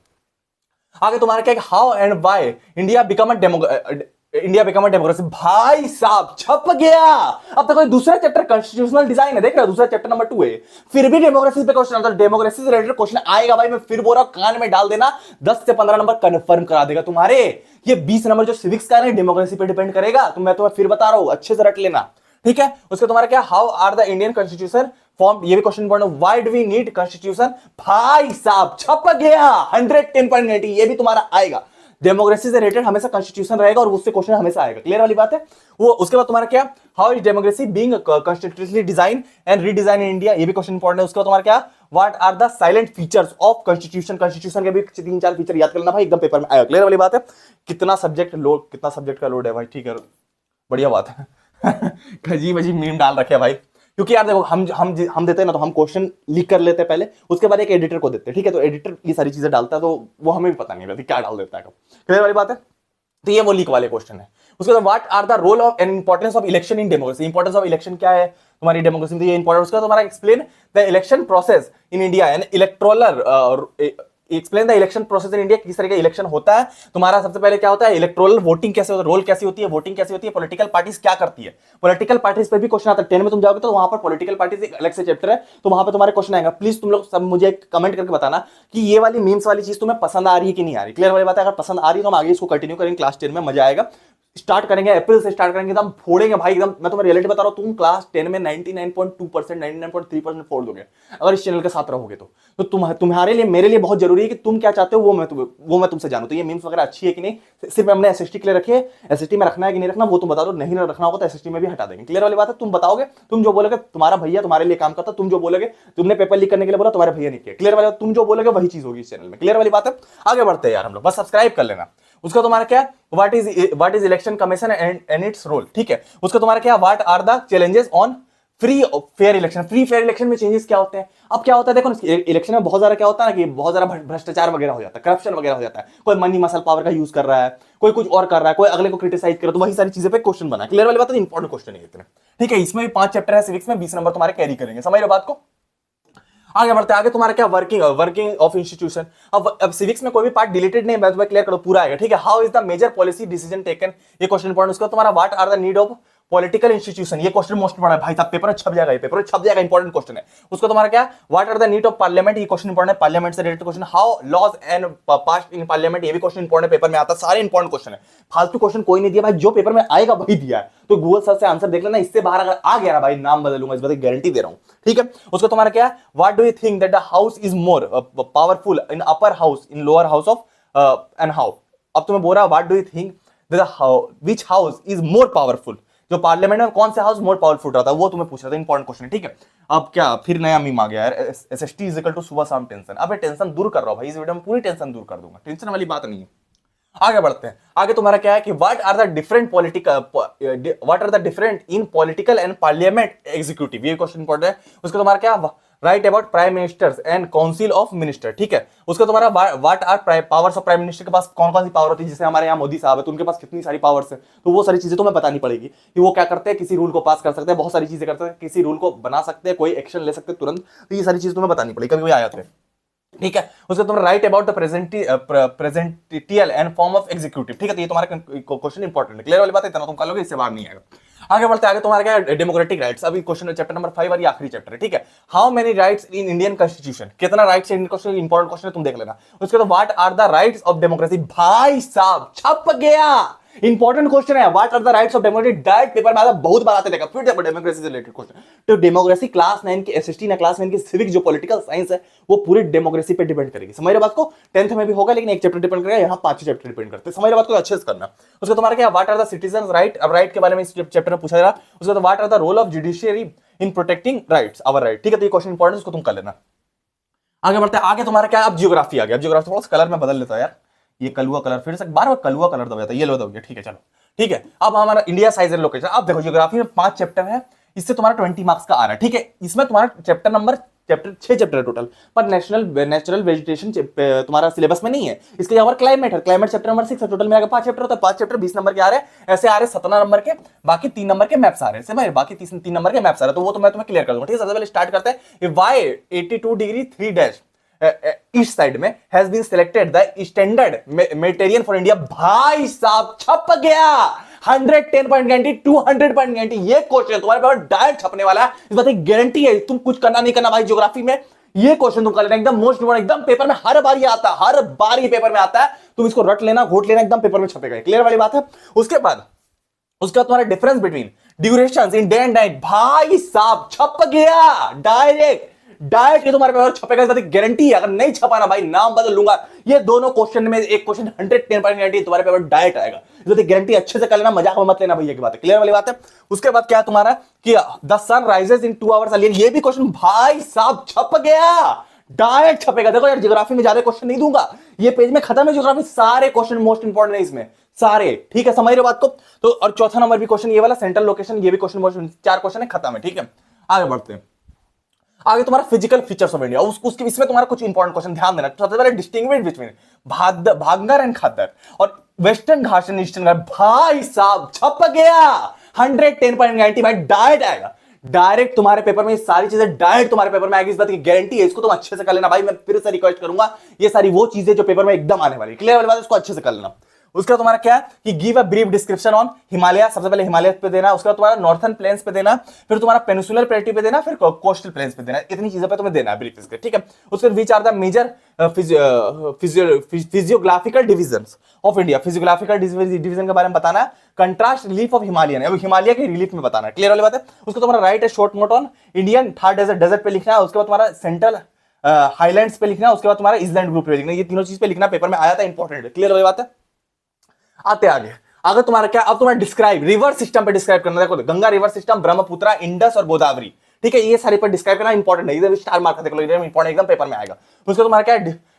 आगे तुम्हारा क्या how and why India become a democracy. भाई साहब छप गया। अब तक दूसरा चैप्टर कॉन्स्टिट्यूशनल डिजाइन है, देख रहे हो, दूसरा चैप्टर नंबर 2 है, फिर भी डेमोक्रेसी पे क्वेश्चन आता है। डेमोक्रेसी से रिलेटेड क्वेश्चन आएगा भाई, मैं फिर बोल रहा हूं, कान में डाल देना, 10 से 15 नंबर कंफर्म करा देगा तुम्हारे। ये 20 नंबर जो सिविक्स का है डेमोक्रेसी पे डिपेंड करेगा, तो मैं तुम्हें फिर बता रहा हूं, अच्छे से रट लेना, ठीक है। उसके तुम्हारा क्या how are the Indian constitution form, ये भी question important. Why do we need constitution, भाई साहब छप गया, 110.90, ये भी तुम्हारा आएगा। डेमोक्रेसी से रिलेटेड हमेशा कॉन्स्टिट्यूशन रहेगा और उससे क्वेश्चन हमेशा आएगा। क्लियर वाली बात है वो। उसके बाद तुम्हारा क्या how is democracy being constitutionally design and redesign in India, ये भी क्वेश्चन इंपॉर्टेंट है। उसके बाद तुम्हारा क्या what are the silent features of constitution, constitution के भी 3-4 फीचर याद कर लेना भाई, एकदम पेपर में आएगा। क्लियर वाली बात है। कितना सब्जेक्ट का लोड है भाई, ठीक है, बढ़िया बात है। अजीब अजीब मीम डाल रखे भाई, क्योंकि यार देखो हम देते हैं ना, तो हम क्वेश्चन लिख कर लेते हैं पहले, उसके बाद एक एडिटर को देते हैं, ठीक है। तो एडिटर ये सारी चीजें डालता है, तो वो हमें भी पता नहीं रहती क्या डाल देता है। क्लियर वाली बात है। तो ये वो लीक वाले क्वेश्चन है। उसके बाद what are the role of and importance of election in democracy, importance of election क्या है तुम्हारी डेमोक्रेसी में, ये इंपॉर्टेंट। उसका तुम्हारा explain the election process in India and electoral, explain the election process in India, किस तरह का इलेक्शन होता है तुम्हारा। सबसे पहले क्या होता है इलेक्ट्रोल वोटिंग, कैसे होता है, रोल कैसी होती है, वोटिंग कैसी होती है, पॉलिटिकल पार्टीज क्या करती है। पॉलिटिकल पार्टीज पर भी क्वेश्चन आता है, 10 में तुम जाओगे तो वहां पर पॉलिटिकल पार्टीज एक अलग से चैप्टर है, तो वहां पर तुम्हारे क्वेश्चन आएगा। प्लीज तुम लोग सब मुझे कमेंट करके बताना कि ये वाली मीम्स वाली चीज तुम्हें पसंद आ रही है कि नहीं आ रही। क्लियर वाली बात है। अगर पसंद आ रही है तो हम आगे इसको कंटिन्यू करेंगे, क्लास 10 में मजा आएगा। स्टार्ट करेंगे अप्रैल से, स्टार्ट करेंगे एकदम फोड़ेंगे भाई, एकदम मैं तुम्हें रियलिटी बता रहा हूं, तुम क्लास 10 में 99.2%, 99.3% फोड़ दोगे अगर इस चैनल के साथ रहोगे तो तुम्हारे लिए मेरे लिए बहुत जरूरी है कि तुम क्या चाहते हो वो मैं तुमसे जानूं। तो ये मीम्स वगैरह अच्छी है कि नहीं, सिर्फ हमने एसएसटी के लिए रखी है, एसएसटी में रखना है कि नहीं रखना वो तुम बता दो, नहीं रखना होगा तो एसएसटी में भी हटा देंगे। क्लियर वाली बात है। तुम बताओगे, तुम जो बोलोगे, तुम्हारा भैया तुम्हारे लिए काम करता, तुम जो बोलोगे, तुमने पेपर लीक करने के लिए बोला, तुम्हारे भैया नहीं किया। क्लियर वाली बात, तुम जो बोलोगे वही चीज होगी इस चैनल में। क्लियर वाली बात है। आगे बढ़ते हैं यार हम लोग, बस सब्सक्राइब कर लेना। उसका तुम्हारा क्या what is election commission and its role, ठीक है। उसका तुम्हारा क्या what are the challenges on free fair election. Free fair election में चेंजेस क्या होते हैं। अब क्या होता है देखो, इलेक्शन में बहुत ज्यादा क्या होता है ना कि बहुत ज्यादा भ्रष्टाचार वगैरह हो जाता है, करप्शन वगैरह हो जाता है, कोई मनी मसल पावर का यूज कर रहा है, कोई कुछ और कर रहा है, कोई अगले को क्रिटिसाइज कर रहा है, तो वही सारी चीजें पे क्वेश्चन बना। क्लियर वाली बात है, इंपॉर्टेंट क्वेश्चन है इतने, ठीक है। इसमें भी 5 चैप्टर है सिविक्स में, 20 नंबर तुम्हारे कैरी करेंगे, समझ रहे बात को। आगे बढ़ते हैं। आगे तुम्हारा क्या वर्किंग ऑफ इंस्टीट्यूशन। अब सिविक्स में कोई भी पार्ट डिलीटेड नहीं है, मैं क्लियर करो, पूरा आएगा, ठीक है। How is the major policy decision taken, ये क्वेश्चन इंपॉर्टेंट। उसका तुम्हारा what are the need of political institution, ये क्वेश्चन मोस्ट इंपॉर्टेंट है भाई साहब, पेपर में छप जाएगा, ये पेपर में छप जाएगा, इंपॉर्टेंट क्वेश्चन है। उसको तुम्हारा क्या what are the need of parliament, ये क्वेश्चन इंपॉर्टेंट है, पार्लियामेंट से related question. How laws and passed in parliament, ये भी क्वेश्चन इंपॉर्टेंट पेपर में आता है, सारे इंपॉर्टेंट क्वेश्चन है, फालतू क्वेश्चन कोई नहीं दिया भाई, जो पेपर में आएगा वही दिया है। तो गूगल सर्च से आंसर देख लेना, इससे बाहर अगर आ गया ना भाई नाम बदलूंगा, इस बात की गारंटी दे रहा हूं, ठीक है। उसको तुम्हारा क्या what do you think that the house is more powerful in upper house in lower house of and how. अब तुम्हें बोल रहा what do you think that which house is more powerful, जो पार्लियामेंट में कौन सा हाउस मोर पावरफुल रहा था, वो तुम्हें पूछ रहा था, इंपॉर्टेंट क्वेश्चन है, ठीक है। अब क्या फिर नया मीम आ गया यार, एसएसटी इज इक्वल टू सुबह शाम टेंशन। अब टेंशन दूर कर रहा हूं भाई, इस वीडियो में पूरी टेंशन दूर कर दूंगा, टेंशन वाली बात नहीं है। आगे बढ़ते हैं। आगे तुम्हारा क्या है कि what are the different in political and parliament executive, ये क्वेश्चन इंपॉर्टेंट है। उसका तुम्हारा क्या write about prime ministers and council of minister, ठीक है। उसका तुम्हारा what are powers of prime minister, के पास कौन कौन सी पावर होती है, जैसे हमारे यहाँ मोदी साहब है तो उनके पास कितनी सारी पावर्स है, तो वो सारी चीजें तुम्हें बतानी पड़ेगी कि वो क्या करते हैं, किसी रूल को पास कर सकते हैं, बहुत सारी चीजें करते हैं, किसी रूल को बना सकते हैं, कोई एक्शन ले सकते हैं तुरंत, तो ये सारी चीजें तुम्हें बतानी पड़ेगी, कभी कोई आया तो, ठीक है। उसके तुम write about the presidential and form of executive, ठीक है। तो ये तुम्हारा क्वेश्चन इंपॉर्टेंट है, क्लियर वाली बात है, इतना तुम कर लोगे, इससे बाहर नहीं आएगा। आगे बढ़ते आगे तुम्हारा क्या है डेमोक्रेटिक राइट्स। अभी क्वेश्चन चैप्टर नंबर 5 और ये आखिरी चैप्टर है, ठीक है। How many rights in Indian constitution, कितना राइट्स है इंडियन कॉन्स्टिट्यूशन, इंपॉर्टेंट क्वेश्चन है, तुम देख लेना। उसके बाद what are the rights of democracy, भाई साहब छप गया, इंपॉर्टेंट क्वेश्चन है, what are the rights of democracy, direct paper में आता, बहुत बार आते देखा, फिर डेमोक्रेसी से रिलेटेड क्वेश्चन। तो डेमोक्रेसी क्लास 9 की एसएसटी ना क्लास 9 की सिविक जो पॉलिटिकल साइंस है वो पूरी डेमोक्रेसी पे डिपेंड करेगी। समझ रहे बात को? 10th में भी होगा लेकिन एक चैप्टर डिपेंड करेगा, यहाँ 5 चैप्टर डिपेंड करते हैं। समझ रहे बात को? अच्छे से करना। उसका तुम्हारा क्या, what are the citizen right, अब राइट के बारे में इस चैप्टर में पूछा जा रहा। उसका तो what are the role of judiciary in protecting rights, our right. ठीक है, तो ये क्वेश्चन इंपॉर्टेंट, उसको तुम कर लेना। आगे बढ़ते हैं, आगे तुम्हारा क्या, अब जियोग्राफी आ गया। जियोग्राफी थोड़ा सा कलर में बदल लेता है यार, ये कलुआ कलर फिर से बार बार कलुआ कलर दबाता है, ये लो दबाइए। ठीक है चलो, ठीक है। अब हमारा इंडिया साइज एंड लोकेशन। अब देखो जियोग्राफी में 5 चैप्टर है, इससे तुम्हारा 20 मार्क्स का आ रहा है। ठीक है, इसमें तुम्हारा चैप्टर नंबर 6 चैप्टर है टोटल, पर नेचुरल वेजिटेशन तुम्हारा सिलेबस में नहीं है। इसके यहाँ क्लाइमेट है, क्लाइमेट चैप्टर नंबर 6 है। टोटल में 5 चैप्टर होता है, 5 चैप्टर 20 नंबर के आ रहे हैं, ऐसे आ रहे 17 नंबर के, बाकी 3 नंबर के मैप्स आ रहे हैं। बाकी 3 नंबर के मैप्स आ रहे हैं, तो वो तो मैं तुम्हें क्लियर कर दूंगा। ठीक है, सबसे पहले स्टार्ट करते हैं। Y 82 degree 3 dash east side में has been selected the standard meridian for India. भाई साहब छप गया, 110 पॉइंट गारंटी, 200 पॉइंट गारंटी। ये क्वेश्चन तुम्हारे पास डायरेक्ट छपने वाला है, इस बात की गारंटी है। तुम कुछ करना नहीं करना भाई, ज्योग्राफी में ये क्वेश्चन तुम कर लेना, एकदम मोस्ट इंपोर्टेंट, एकदम पेपर में हर बार ये आता है, हर बार ये पेपर में आता है। तुम इसको रट लेना, घोट लेना, एकदम पेपर में छपेगा। क्लियर वाली बात है। उसके बाद तुम्हारा difference between durations in day and night, भाई साहब छप गया डायरेक्ट ये तुम्हारे पेपर छपेगा, इस बात की गारंटी है। अगर नहीं छपा ना भाई, नाम बदल लूंगा। ये दोनों क्वेश्चन में एक क्वेश्चन 110 पॉइंट गारंटी तुम्हारे पेपर डायरेक्ट आएगा, इस बात की गारंटी अच्छे से कर लेना, मजाक में मत लेना भैया की बात है। क्लियर वाली बात है। उसके बाद क्या तुम्हारा कि the sun rises in 2 hours earlier, ये भी क्वेश्चन भाई साहब छप गया, डायरेक्ट छपेगा। देखो यार, ज्योग्राफी में ज्यादा क्वेश्चन नहीं दूंगा, ये पेज में खत्म है ज्योग्राफी, सारे क्वेश्चन मोस्ट इंपोर्टेंट है इसमें सारे। ठीक है, समझ रहे हो बात को? तो और चौथा नंबर भी क्वेश्चन ये वाला सेंट्रल लोकेशन, ये भी क्वेश्चन मोस्ट, 4 क्वेश्चन है, खत्म है। ठीक है, आगे बढ़ते हैं। आगे तुम्हारा फिजिकल फीचर्स ऑफ इंडिया, उसके इसमें तुम्हारा कुछ इंपॉर्टेंट क्वेश्चन ध्यान देना। सबसे पहले डिस्टिंग्विश बिटवीन भागदर एंड खद्दर और वेस्टर्न घाट एंड ईस्टर्न घाट, भाई साहब छप गया, 110 पॉइंट गारंटी भाई, डायरेक्ट आएगा। डायरेक्ट तुम्हारे पेपर में ये सारी चीजें डायरेक्ट तुम्हारे पेपर में आएगी, इस बात की गारंटी है। इसको तुम अच्छे से कर लेना भाई, मैं फिर से रिक्वेस्ट करूंगा, ये सारी वो चीजें जो पेपर में एकदम आने वाली। क्लियर वाली बात, इसको अच्छे से कर लेना। उसका तुम्हारा क्या है कि give a brief description on Himalaya, सबसे पहले हिमालय पे देना, उसके बाद तुम्हारा नॉर्थन प्लेन्स पे देना, फिर तुम्हारा पेनिसुलर प्लेटू पे देना, फिर कोस्टल प्लेन्स पे देना। इतनी चीजों पे तुम्हें देना है ब्रीफ इसके। ठीक है, उसके बाद which are the major physiographical divisions of India, physiographical division के बारे में बताना है। कंट्रास्ट रिलीफ ऑफ हिमालयन, अब हिमालय के रिलीफ में बताना है। क्लियर वाली बात है। उसको तुम्हारा राइट है short note on Indian Thar desert पे लिखना है। उसके बाद तुम्हारा सेंट्रल हाईलैंड्स पे लिखना है। उसके बाद तुम्हारा इसलैंड ग्रुप पे लिखना है। ये तीनों चीज पे लिखना, पेपर में आया था, इंपॉर्टेंट है। क्लियर वाली बात है। आते आगे तुम्हारा क्या, अब तुम्हारा डिस्क्राइब रिवर सिस्टम पे डिस्क्राइब करना। देखो Ganga river system, Brahmaputra, Indus और गोदावरी। ठीक है, ये सारे पर डिस्क्राइब करना इंपॉर्टेंट है, इधर स्टार मार्क देखो, इंपॉर्टेंट एकदम पेपर में आएगा। उसके तुम्हारा क्या,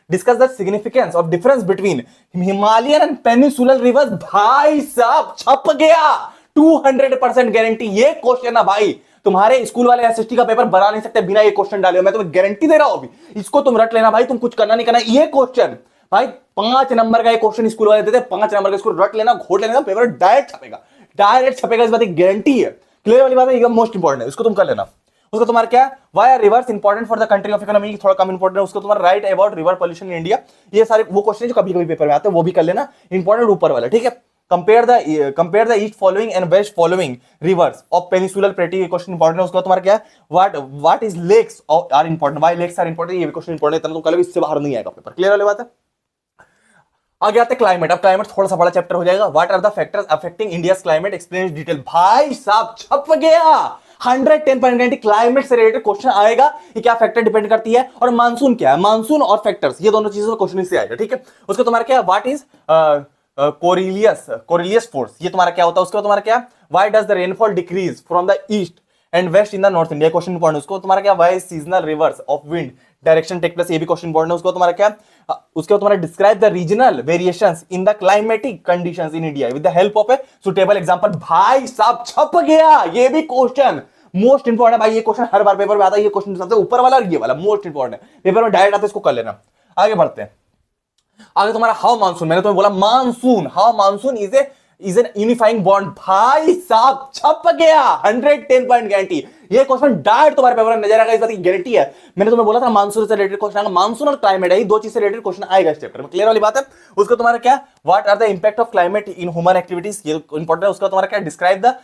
discuss the significance of difference between Himalayan and peninsular reverse. भाई साहब छप गया, 200% गारंटी। ये क्वेश्चन ना भाई तुम्हारे स्कूल वाले एसएसटी का पेपर बना नहीं सकते बिना ये क्वेश्चन डाले, मैं तुम्हें गारंटी दे रहा हूं। अभी इसको तुम रट लेना भाई, तुम कुछ करना नहीं करना। ये क्वेश्चन भाई 5 नंबर का एक क्वेश्चन स्कूल वाले देते हैं, 5 नंबर का, इसको रट लेना, घोट लेना, पेपर डायरेक्ट छपेगा, इस बात की गारंटी है। क्लियर वाली बात है, एकदम मोस्ट इंपॉर्टेंट है, इसको तुम कर लेना। उसको तुम्हारा क्या, why are rivers important for the country of economy, थोड़ा कम इंपॉर्टेंट है। उसको तुम्हारा write about river pollution in India. ये सारे वो क्वेश्चन जो कभी कभी पेपर में आते हैं, वो भी कर लेना, इंपॉर्टेंट ऊपर वाला। ठीक है, compare the east following and west following rivers of peninsular plateau, ये क्वेश्चन इंपॉर्टेंट है। उसका तुम्हारा क्या, what is lakes are important, why lakes are important, ये भी क्वेश्चन इंपॉर्टेंट है, तुम कल इससे बाहर नहीं आएगा पेपर। क्लियर वाली बात है। आगे आते क्लाइमेट। अब क्लाइमेट थोड़ा सा बड़ा चैप्टर हो जाएगा। What are the factors affecting India's climate, explain detail. भाई साहब छप गया, 110 पॉइंट गारंटी। क्लाइमेट से रिलेटेड क्वेश्चन आएगा कि क्या फैक्टर डिपेंड करती है, और मानसून क्या है, मानसून और फैक्टर्स, ये दोनों चीजों का क्वेश्चन इससे आएगा। ठीक है, उसका तुम्हारा क्या, व्हाट इज कोरिलियस फोर्स, ये तुम्हारा क्या होता है। उसका तुम्हारा क्या, why does the rainfall decrease from the east and west in the north India, question important. उसको तुम्हारा क्या, why seasonal reverse of wind direction take place, ये भी क्वेश्चन इंपॉर्टेंट है। उसको तुम्हारा क्या, उसके तुम्हारा describe the regional variations in the climatic conditions in India with the help of a suitable example. भाई साहब छप गया, ये भी क्वेश्चन मोस्ट इंपॉर्टेंट है भाई। ये क्वेश्चन हर बार पेपर में आता है, ये क्वेश्चन सबसे ऊपर वाला और ये वाला मोस्ट इंपॉर्टेंट है, पेपर में डायरेक्ट आता है, इसको कर लेना। आगे बढ़ते हैं। आगे तुम्हारा हाउ मानसून, मैंने तुम्हें बोला monsoon, how monsoon is an unifying bond. भाई साहब छप गया, 110 पॉइंट गारंटी। ये क्वेश्चन डायरेक्ट तुम्हारे पेपर में नजर आएगा, इस बात की गारंटी है। मैंने तुम्हें बोला था मानसून से रिलेटेड क्वेश्चन आएगा, मानसून और क्लाइमेट है, दो चीज से रिलेटेड क्वेश्चन आएगा इस चैप्टर में। क्लियर वाली बात है। उसका तुम्हारा क्या, what are the impact of climate in human activities, ये इंपॉर्टेंट है। उसका तुम्हारा क्या, describe the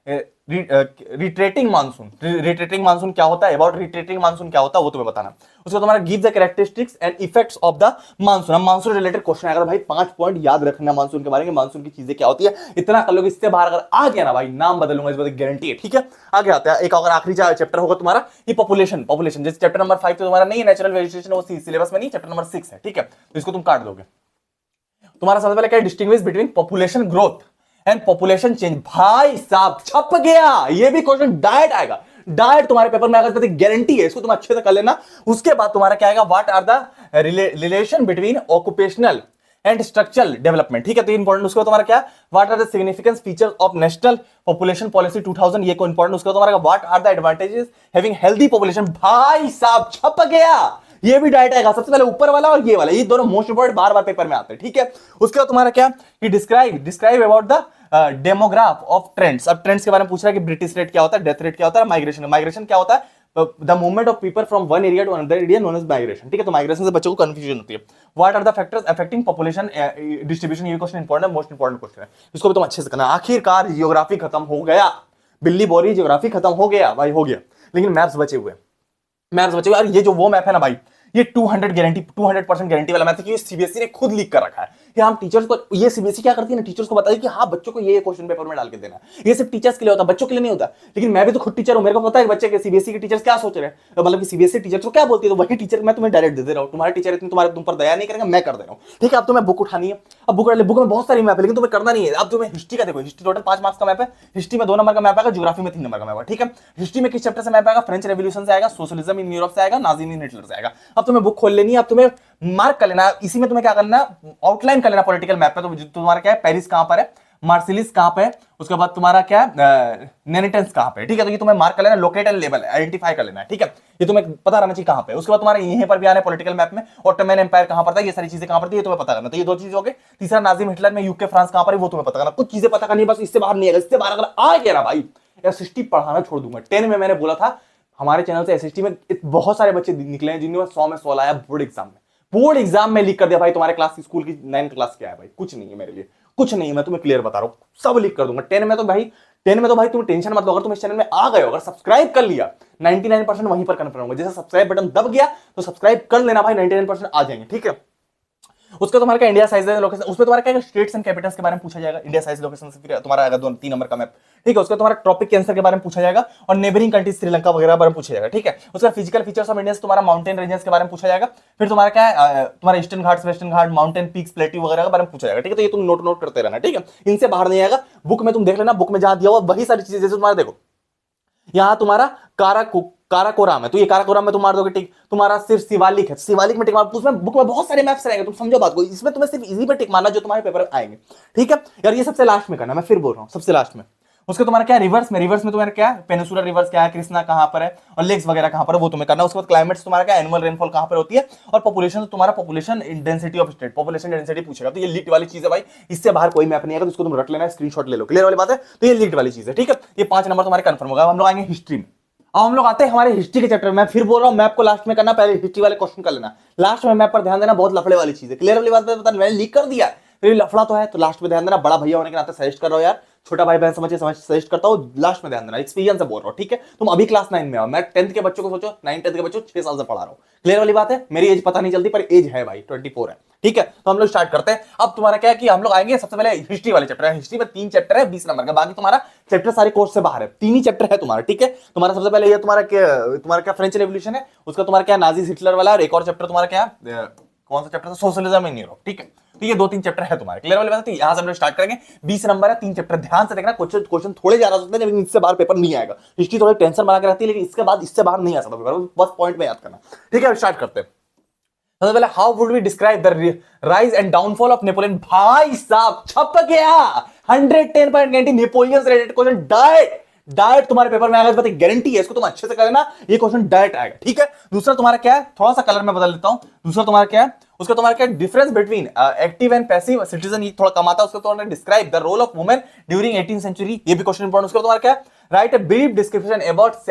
retreating monsoon, retreating monsoon क्या होता है, अबाउट रिट्रेटिंग मानसून क्या होता है वो तुम्हें बताना। उसको तुम्हारा give the characteristics and effects of the monsoon. Monsoon related question आएगा भाई 5 पॉइंट याद रखना मानसून के बारे में, मानसून की चीजें क्या होती है, इतना कर लोगे। इससे बाहर अगर आ गया ना भाई नाम बदलूंगा, इस बात की गारंटी है। ठीक है, आगे आता है एक अगर आखिरी चैप्टर होगा तुम्हारा ये पॉपुलेशन। पॉपुलेशन जैसे चैप्टर नंबर 5 तो तुम्हारा नहीं है, नेचुरल वेजिटेशन, वो सिलेबस में नहीं, चैप्टर नंबर 6 है। ठीक है, तो इसको तुम काट दोगे। तुम्हारा सबसे पहले क्या distinguish between population growth and population change. भाई साहब छप गया, ये भी क्वेश्चन डायरेक्ट आएगा, डायरेक्ट तुम्हारे पेपर में आएगा, गारंटी है। इसको तुम अच्छे से कर लेना। उसके बाद तुम्हारा क्या आएगा, what are the relation between occupational and structural development. ठीक है, तो इंपॉर्टेंट। उसके बाद तुम्हारा क्या, what are the significance features of national population policy 2000, ये को इंपॉर्टेंट। उसके बाद तुम्हारा what are the advantages having healthy population. भाई साहब छप गया, ये भी डायरेक्ट आएगा। सबसे पहले ऊपर वाला और ये वाला, ये दोनों मोस्ट इंपोर्टेंट बार बार पेपर में आते हैं। ठीक है, उसके बाद तुम्हारा क्या, कि describe about the demograph of trends. अब ट्रेंड्स के बारे में पूछ रहा है कि ब्रिटिश रेट क्या होता है, डेथ रेट क्या होता है, माइग्रेशन। माइग्रेशन क्या होता है, the movement of people from one area to another area known as migration. ठीक है, तो माइग्रेशन से बच्चों को कंफ्यूजन होती है। What are the factors affecting population distribution, ये क्वेश्चन इंपॉर्टेंट है, मोस्ट इंपॉर्टेंट क्वेश्चन है। इसको भी तुम अच्छे से करना। आखिरकार जियोग्राफी खत्म हो गया, बिल्ली बोरी जियोग्राफी खत्म हो गया भाई, हो गया, लेकिन मैप्स बचे हुए, मैप्स बचे हुए। और ये जो वो मैप है ना भाई, ये 200% गारंटी वाला मैथ है, क्योंकि सीबीएसई ने खुद लीक कर रखा है कि हम टीचर्स को, ये सीबीएसई क्या करती है ना, टीचर्स को बताती है कि हाँ बच्चों को ये क्वेश्चन पेपर में डाल के देना। ये सिर्फ टीचर्स के लिए होता है, बच्चों के लिए नहीं होता। लेकिन मैं भी तो खुद टीचर हूं, मेरे को पता है बच्चे के सीबीएसई के टीचर्स क्या सोच रहे हैं, तो मतलब कि सीबीएसई टीचर्स को क्या बोलती है, तो वही टीचर मैं तुम्हें डायरेक्ट दे दे रहा हूं। तुम्हारे टीचर इतनी तुम्हारे तुम पर दया नहीं करेंगे, मैं कर दे रहा हूं। ठीक है, अब तुम्हें बुक उठानी है, अब बुक में बहुत सारी मैप है, लेकिन तुम्हें करना नहीं है। अब तुम्हें हिस्ट्री का देखो, हिस्ट्री टोटल 5 मार्क्स का मैप है, हिस्ट्री में 2 नंबर का मैप आएगा, ज्योग्राफी में 3 नंबर का मैप है। ठीक है, हिस्ट्री में किस चैप्टर से मैप आएगा, फ्रेंच रेवोल्यूशन से आएगा, सोशलिज्म इन यूरोप से आएगा, नाजी इन हिटलर से आएगा। अब तुम्हें बुक खोल लेनी है, अब तुम्हें मार्क कर लेना, इसी में तुम्हें क्या करना, आउटलाइन कर लेना पॉलिटिकल मैप पे। तो तुम्हारा क्या है, पेरिस कहां पर है, मार्सिलिस कहां पे है, उसके बाद तुम्हारा क्या नेनेटेंस कहां पे है। ठीक है, तो ये तुम्हें मार्क कर लेना, लोकेट एंड लेबल आइडेंटिफाई कर लेना है। ठीक है, ये तुम्हें पता रहना चाहिए कहां पे। उसके बाद तुम्हारे यहीं पर भी आना है पॉलिटिकल मैप में, ऑटोमन एम्पायर कहां पर था, ये सारी चीजें कहां पर थी, ये तुम्हें पता करना। तो ये 2 चीज हो गई। तीसरा नाजिम हिटलर में यूके फ्रांस कहां पर है, वो तुम्हें पता करना। कुछ चीजें पता करनी है बस, इससे बाहर नहीं आएगा। इससे बाहर अगर आ गया ना भाई, एसएसटी पढ़ाना छोड़ दूंगा। 10 में मैंने बोला था हमारे चैनल से एसएसटी में बहुत सारे बच्चे निकले हैं जिन्होंने 100 में 100 लाया बोर्ड एग्जाम में। बोर्ड एग्जाम में लीक कर दिया भाई। तुम्हारे क्लास की स्कूल की 9th क्लास क्या है भाई, कुछ नहीं है मेरे लिए, कुछ नहीं है, मैं तुम्हें क्लियर बता रहा हूं, सब लीक कर दूंगा। 10 में तो भाई तुम टेंशन मत लो। अगर तुम इस चैनल में आ गए हो, अगर सब्सक्राइब कर लिया, 99% वहीं पर कन्फर्म होगा। जैसे सब्सक्राइब बटन दब गया तो सब्सक्राइब कर लेना भाई, 99% आ जाएंगे। ठीक है, उसका तुम्हारा क्या, इंडिया साइज लोकेशन, उसमें तुम्हारा क्या स्टेट्स एंड कैपिटल्स के बारे में पूछा जाएगा। इंडिया साइज लोकेशन से फिर तुम्हारा आएगा 3 नंबर का मैप। ठीक है, उसका तुम्हारा ट्रॉपिक कैंसर के बारे में पूछा जाएगा, और नेबरिंग कंट्रीज श्रीलंका वगैरह के बारे में पूछा जाएगा। ठीक है, उसका फिजिकल फीचर्स ऑफ इंडिया तुम्हारा माउंटेन रेंजेस के बारे में पूछा जाएगा। फिर तुम्हारा क्या है, तुम्हारा ईस्टर्न घाट्स, वेस्टर्न घाट, माउंटेन पीक्स, प्लेट्यू वगैरह के बारे में पूछा जाएगा। ठीक है, तो ये तुम नोट करते रहना। ठीक है, इनसे बाहर नहीं आएगा। बुक में तुम देख लेना, बुक में जहां दिया हुआ वही सारी चीजें, जैसे तुम्हारा देखो यहां तुम्हारा काराकोरम है, तो ये काराकोरम में तुम मार दोगे टिक। तुम्हारा सिर्फ शिवालिक है, शिवालिक में टिक मार। उसमें बुक में बहुत सारे मैप्स रहेंगे, तुम समझो बात को। इसमें तुम्हें सिर्फ इजी पे टिक मारना जो तुम्हारे पेपर में आएंगे। ठीक है यार, ये सबसे लास्ट में करना, मैं फिर बोल रहा हूं सबसे लास्ट में। उसके तुम्हारा क्या रिवर्स में तुम्हारा क्या पेनिसुलर रिवर्स क्या है, कृष्णा कहां पर है, और लेक्स वगैरह कहां पर है, वो तुम्हें करना। उसके बाद क्लाइमेट्स तुम्हारा क्या, एनुअल रेनफॉल कहां पर होती है, और पॉपुलेशन तुम्हारा population density of state, population density पूछेगा। तो ये लीक्ड वाली चीज है भाई, इससे बाहर कोई मैप नहीं आएगा, तो इसको तुम रट लेना, स्क्रीनशॉट ले लो। क्लियर वाली बात है, तो ये लीक्ड वाली चीज है। ठीक है, ये 5 नंबर तुम्हारे कंफर्म होगा। हम लोग आएंगे हिस्ट्री में। अब हम लोग आते हैं हमारे हिस्ट्री के चैप्टर में। मैं फिर बोल रहा हूं, मैप को लास्ट में करना, पहले हिस्ट्री वाले क्वेश्चन कर लेना, लास्ट में मैप पर ध्यान देना। बहुत लफड़े वाली चीज है। क्लियर वाली बात है, मैंने लीक कर दिया, फिर लफड़ा तो है, तो लास्ट में ध्यान देना। बड़ा भैया होने के नाते सजेस्ट कर रहा हूं यार, छोटा भाई बहन समझ सजेस्ट करता हूं, लास्ट में ध्यान देना, एक्सपीरियंस से बोल रहा हूं। ठीक है, तुम अभी क्लास 9 में हो, मैं 10th के बच्चों को सोचो, 9th के बच्चों 6 साल से पढ़ा रहा हूं। क्लियर वाली बात है, मेरी एज पता नहीं चलती, पर एज है भाई, 24 है। ठीक है, तो हम लोग स्टार्ट करते हैं। अब तुम्हारा क्या है कि हम लोग आएंगे सबसे पहले हिस्ट्री वाले चैप्टर है। हिस्ट्री में 3 चैप्टर है 20 नंबर का, बाकी तुम्हारा चैप्टर सारे कोर्स से बाहर है, 3 ही चैप्टर है तुम्हारा। ठीक है, तुम्हारा सबसे पहले ये तुम्हारा क्या फ्रेंच रेवोल्यूशन है, उसका तुम्हारा क्या नाजी हिटलर वाला, और एक और चैप्टर तुम्हारा क्या कौन सा चैप्टर था, सोशलिज्म इन यूरोप। ठीक है, तो ये 2-3 चैप्टर है तुम्हारे। क्लियर वाली बात है, तो यहां से हम लोग स्टार्ट करेंगे। 20 नंबर है, 3 चैप्टर, ध्यान से देखना। क्वेश्चन थोड़े ज्यादा होते हैं, लेकिन इससे बाहर पेपर नहीं आएगा। हिस्ट्री थोड़ी टेंशन बना के रहती है, लेकिन इसके बाद इससे बाहर नहीं आ सकता पेपर, बस पॉइंट में याद करना। ठीक है, स्टार्ट करते हैं। सबसे पहले how would we describe the rise and downfall of Napoleon. भाई साहब छप गया, 110.90 नेपोलियन से रिलेटेड क्वेश्चन डायरेक्ट तुम्हारे पेपर में आएगा, इस बात की गारंटी है। इसको तुम अच्छे से कर लेना, ये क्वेश्चन डायरेक्ट आएगा। ठीक है, दूसरा तुम्हारा क्या है, थोड़ा सा कलर में बदल देता हूं। दूसरा तुम्हारा क्या है, उसका तुम्हारा क्या difference between active and passive citizen, ये थोड़ा कम आता है। उसका तुम्हारा describe the role of women during 18th century, ये भी क्वेश्चन इंपॉर्टेंट। उसका तुम्हारा क्या write a brief description about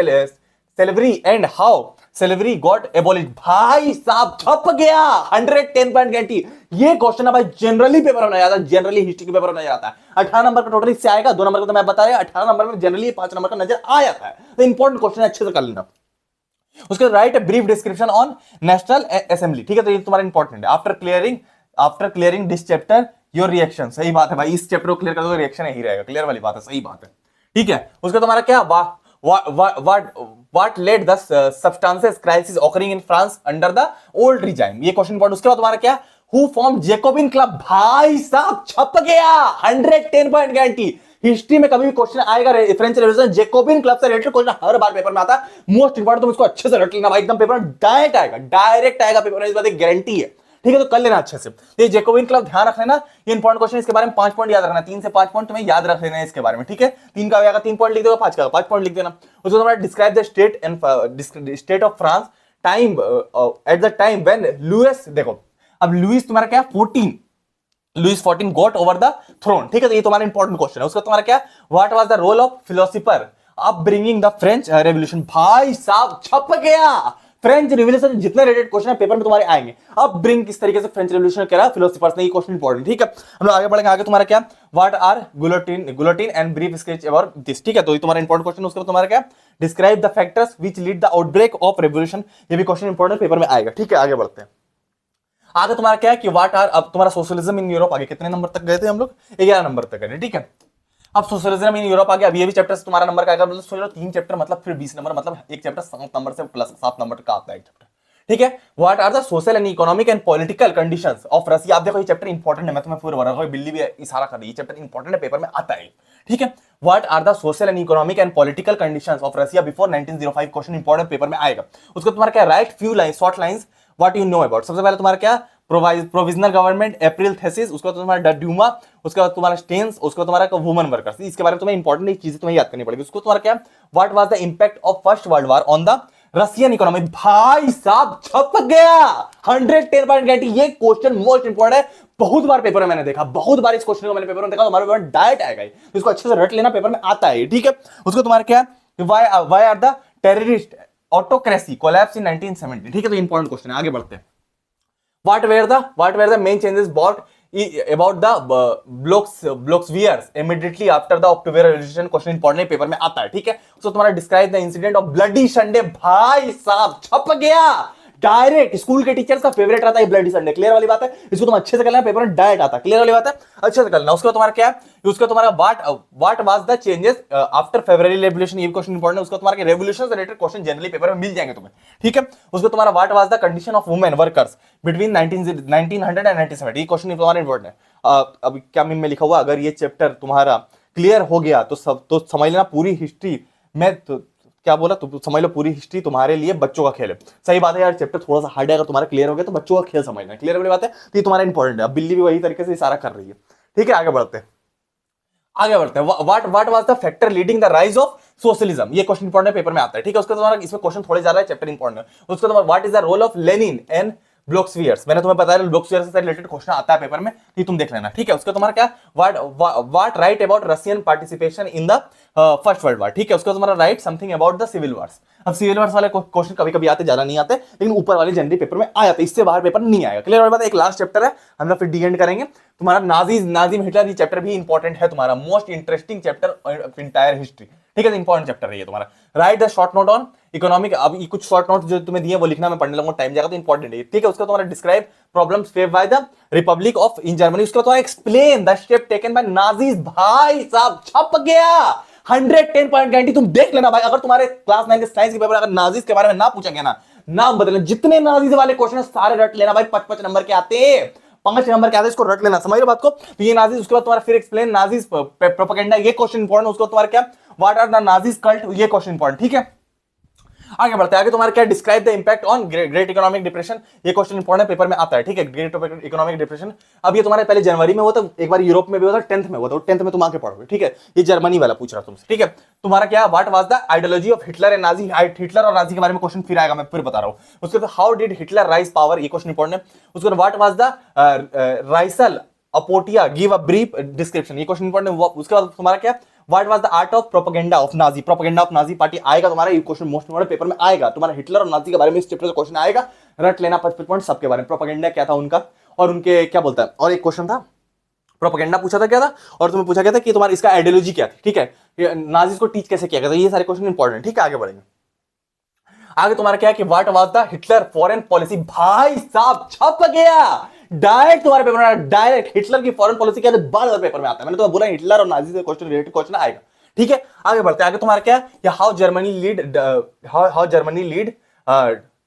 slavery and how slavery got abolished। भाई साहब छप गया 110 पॉइंट गारंटी। ये क्वेश्चन भाई जनरली पेपर में आता है, जनरली हिस्ट्री के पेपर में आता है। 18 नंबर का टोटल इससे आएगा, 2 नंबर का तो मैं बता रहा हूं, 18 नंबर में जनरली 5 नंबर का नजर आ जाता है। तो इंपॉर्टेंट क्वेश्चन अच्छे से कर लेना। उसके right brief description on national assembly, ठीक है, तो ये तुम्हारा इंपॉर्टेंट है। After clearing this chapter your reaction, सही बात है भाई, इस चैप्टर को क्लियर कर दो रिएक्शन यही रहेगा, क्लियर वाली बात है, सही बात है, ठीक है। उसका तुम्हारा क्या what led the substances crisis occurring in France under the old regime, ये क्वेश्चन इंपॉर्टेंट। उसके बाद तुम्हारा क्या, who formed जैकोबिन क्लब, भाई साहब छप गया 110 पॉइंट गारंटी। हिस्ट्री में कभी भी क्वेश्चन आएगा फ्रेंच रेवोल्यूशन जैकोबिन क्लब से रिलेटेड क्वेश्चन हर बार पेपर में आता है। मोस्ट इंपॉर्टेंट, तुम इसको अच्छे से रट लेना भाई, एकदम पेपर में डायरेक्ट आएगा पेपर में, इस बात की गारंटी है, ठीक है, तो कर लेना अच्छे से। ये जैकोबिन क्लब ध्यान रख लेना, ये इंपॉर्टेंट क्वेश्चन, इसके बारे में 5 पॉइंट याद रखना, 3 से 5 पॉइंट तुम्हें याद रख लेना है इसके बारे में, ठीक है। 3 का आएगा 3 पॉइंट लिख देगा, 5 का 5 पॉइंट लिख देना। उसको तुम्हारा describe the state of France time at the time when Louis, देखो अब लुइस तुम्हारा क्या 14 गॉट ओवर द थ्रोन, ठीक है, तो ये तुम्हारा इंपॉर्टेंट क्वेश्चन है। उसका तुम्हारा क्या, what was the role of philosopher upbringing the French revolution, भाई साहब छप गया। फ्रेंच रिवॉल्यूशन जितने रिलेटेड क्वेश्चन है पेपर में तुम्हारे आएंगे। अब ब्रिंग किस तरीके से फ्रेंच रिवॉल्यूशन करा फिलोसोफर्स ने, ये क्वेश्चन इंपॉर्टेंट, ठीक है। हम लोग आगे बढ़ेंगे। आगे तुम्हारा क्या, what are guillotine and brief sketch about this, ठीक है, तो ये तुम्हारा इंपॉर्टेंट क्वेश्चन। उसके बाद तुम्हारा क्या, describe the factors which lead the outbreak of revolution, ये भी क्वेश्चन इंपॉर्टेंट पेपर में आएगा, ठीक है। आगे बढ़ते हैं। आगे तुम्हारा क्या है कि व्हाट आर, अब तुम्हारा सोशलिज्म इन यूरोप, आगे कितने नंबर तक गए थे हम लोग, 11 नंबर तक गए, ठीक है। अब सोशलिज्म इन यूरोप आ गया। अब ये भी चैप्टर तुम्हारा नंबर का आएगा, मतलब सोच लो 3 चैप्टर मतलब फिर 20 नंबर, मतलब एक चैप्टर 7 नंबर से प्लस 7 नंबर का आता है एक चैप्टर, ठीक है। What are the social and economic and political conditions of Russia, आप देखो ये चैप्टर इंपॉर्टेंट है, मैं तुम्हें पूरा बता, बिल्ली भी इशारा कर रही है, ये चैप्टर इंपॉर्टेंट है, पेपर में आता है, ठीक है। What are the social and economic and political conditions of Russia before 1905, question important paper में आएगा। उसको तुम्हारा क्या, write few lines short lines what you know about, सबसे पहले तुम्हारा क्या, प्रोविजनल गवर्नमेंट अप्रैल थेसिस, उसके बाद तुम्हारा ड्यूमा, उसके बाद तुम्हारा स्टेन्स, उसके बाद तुम्हारा वुमेन वर्कर्स, इसके बारे में तुम्हें इंपॉर्टेंट चीजें तुम्हें याद करनी पड़ेगी। उसको तुम्हारा क्या, what was the impact of first world war on the Russian economy, भाई साहब छप गया 110 पॉइंट गारंटी। ये क्वेश्चन मोस्ट इंपॉर्टेंट है, बहुत बार पेपर में मैंने देखा, बहुत बार इस क्वेश्चन को मैंने पेपर में देखा, हमारे पेपर में डायरेक्ट आएगा, तो इसको अच्छे से रट लेना, पेपर में आता है, ठीक है। उसको तुम्हारा क्या, why are the terrorist autocracy collapse in 1970, ठीक है, तो इंपॉर्टेंट क्वेश्चन है। आगे बढ़ते हैं। What were the main changes brought about the blogospheres immediately after the October Revolution, question important paper में आता है, ठीक है। तो तुम्हारा describe the incident of bloody Sunday, भाई साहब छप गया डायरेक्ट, स्कूल के टीचर्स का फेवरेट रहता है ब्लडी संडे, क्लियर वाली बात है, इसको तुम अच्छे से कर लेना, पेपर में डायरेक्ट आता है, क्लियर वाली बात है, अच्छे से कर लेना। उसके बाद तुम्हारा क्या है, उसका तुम्हारा what was the changes after February revolution, ये क्वेश्चन इंपॉर्टेंट है। उसका तुम्हारा रेवोल्यूशन से रिलेटेड क्वेश्चन जनरली पेपर में मिल जाएंगे तुम्हें, ठीक है। उसको तुम्हारा what was the condition of women workers between 1900 and 1970, ये क्वेश्चन तुम्हारा इंपॉर्टेंट है। अब क्या में लिखा हुआ, अगर ये चैप्टर तुम्हारा क्लियर हो गया तो समझ लेना पूरी हिस्ट्री में, क्या बोला तो समझ लो पूरी हिस्ट्री तुम्हारे लिए बच्चों का खेल है, सही बात है यार, चैप्टर थोड़ा सा हार्ड है, अगर तुम्हारा क्लियर हो गया तो बच्चों का खेल समझना, क्लियर वाली बात है, तो ये तुम्हारा इंपॉर्टेंट है। अब बिल्ली भी वही तरीके से इशारा कर रही है, ठीक है। आगे बढ़ते हैं। What was the factor leading the rise of socialism, ये क्वेश्चन इंपॉर्टेंट पेपर में आता है, ठीक है। उसका तुम्हारा इसमें क्वेश्चन थोड़े ज्यादा है, चैप्टर इंपॉर्टेंट है। उसका तुम्हारा what is the role of Lenin and Bolsheviks, मैंने तुम्हें बताया ब्लोक्सफियर से रिलेटेड क्वेश्चन आता है पेपर में, ये तुम देख लेना, ठीक है। उसका तुम्हारा क्या, what write about Russian participation in the first world war, ठीक है। उसका तुम्हारा write something about the civil wars. अब सिविल वॉर्स वाले क्वेश्चन कभी कभी आते, ज्यादा नहीं आते, लेकिन ऊपर वाले जनरली पेपर में आ जाते, इससे बाहर पेपर नहीं आएगा, क्लियर वाली बात है। एक लास्ट चैप्टर है, हम लोग फिर डी एंड करेंगे। तुम्हारा नाजिम हिटलर, ये चैप्टर भी इंपॉर्टेंट है, तुम्हारा most interesting chapter of entire history, ठीक है, इंपॉर्टेंट चैप्टर है ये तुम्हारा। Right the short note on economic, अब ये कुछ शॉर्ट नोट जो तुम्हें दिए वो लिखना, मैं पढ़ने लगूंगा, टाइम जाएगा, तो इंपॉर्टेंट है, ठीक है। उसका तुम्हारा describe problems face by the Republic of in Germany, उसका तुम्हारा explain the step taken by Nazis, भाई साहब छप गया 110 पॉइंट गारंटी। तुम देख लेना भाई, अगर तुम्हारे क्लास 9 के साइंस के पेपर अगर नाजीज के बारे में ना पूछा गया ना, नाम बदलना, जितने नाजीज वाले क्वेश्चन सारे रट लेना भाई, 5 नंबर के आते, 5 नंबर के आते, इसको रट लेना, समझ लो बात को। तो ये नाजीज, उसके बाद तुम्हारा फिर एक्सप्लेन नाजीज प्रोपेगेंडा, ये क्वेश्चन इंपॉर्टेंट। उसको तुम्हारा क्या, what are the Nazis cult, ये क्वेश्चन इंपॉर्टेंट, ठीक है। आगे बढ़ते हैं। आगे तुम्हारा क्या, describe the impact on great economic depression, ये क्वेश्चन इंपॉर्टेंट पेपर में आता है, ठीक है। ग्रेट इकोनॉमिक डिप्रेशन, अब ये तुम्हारे पहले जनवरी में हुआ था, एक बार यूरोप में भी हुआ था, 10th में हुआ था, 10th में तुम आके पढ़ोगे, ठीक है। ये जर्मनी वाला पूछ रहा तुमसे, ठीक है। तुम्हारा क्या, what was the ideology of Hitler and Nazi, Hitler और नाजी के बारे में क्वेश्चन फिर आएगा, मैं फिर बता रहा हूं। उसके बाद how did Hitler rise power, ये क्वेश्चन इंपॉर्टेंट है। उसके बाद व्हाट वाज द राइसल अपोटिया गिव अ ब्रीफ डिस्क्रिप्शन, ये क्वेश्चन इंपॉर्टेंट। उसके बाद तुम्हारा क्या, what was the art of propaganda of Nazi, propaganda of Nazi party आएगा तुम्हारा, ये क्वेश्चन मोस्ट इंपॉर्टेंट पेपर में आएगा तुम्हारा, हिटलर और नाजी के बारे में इस चैप्टर का क्वेश्चन आएगा, रट लेना 55 पॉइंट सबके बारे में, प्रोपेगेंडा क्या था उनका और उनके क्या बोलता है। और एक क्वेश्चन था प्रोपेगेंडा पूछा था क्या था, और तुम्हें पूछा गया था कि तुम्हारा इसका आइडियोलॉजी क्या थी, ठीक है, नाजीज को टीच कैसे किया गया था, ये सारे क्वेश्चन इंपॉर्टेंट, ठीक है। आगे बढ़ेंगे, आगे तुम्हारा क्या है कि what was the Hitler foreign policy, भाई साहब छप गया डायरेक्ट तुम्हारे पेपर में, डायरेक्ट हिटलर की फॉरेन पॉलिसी क्या है, बार पेपर में आता है, मैंने तो बोला हिटलर और नाजी से क्वेश्चन रिलेटेड क्वेश्चन आएगा, ठीक है। आगे बढ़ते हैं, आगे तुम्हारा क्या है, हाउ जर्मनी लीड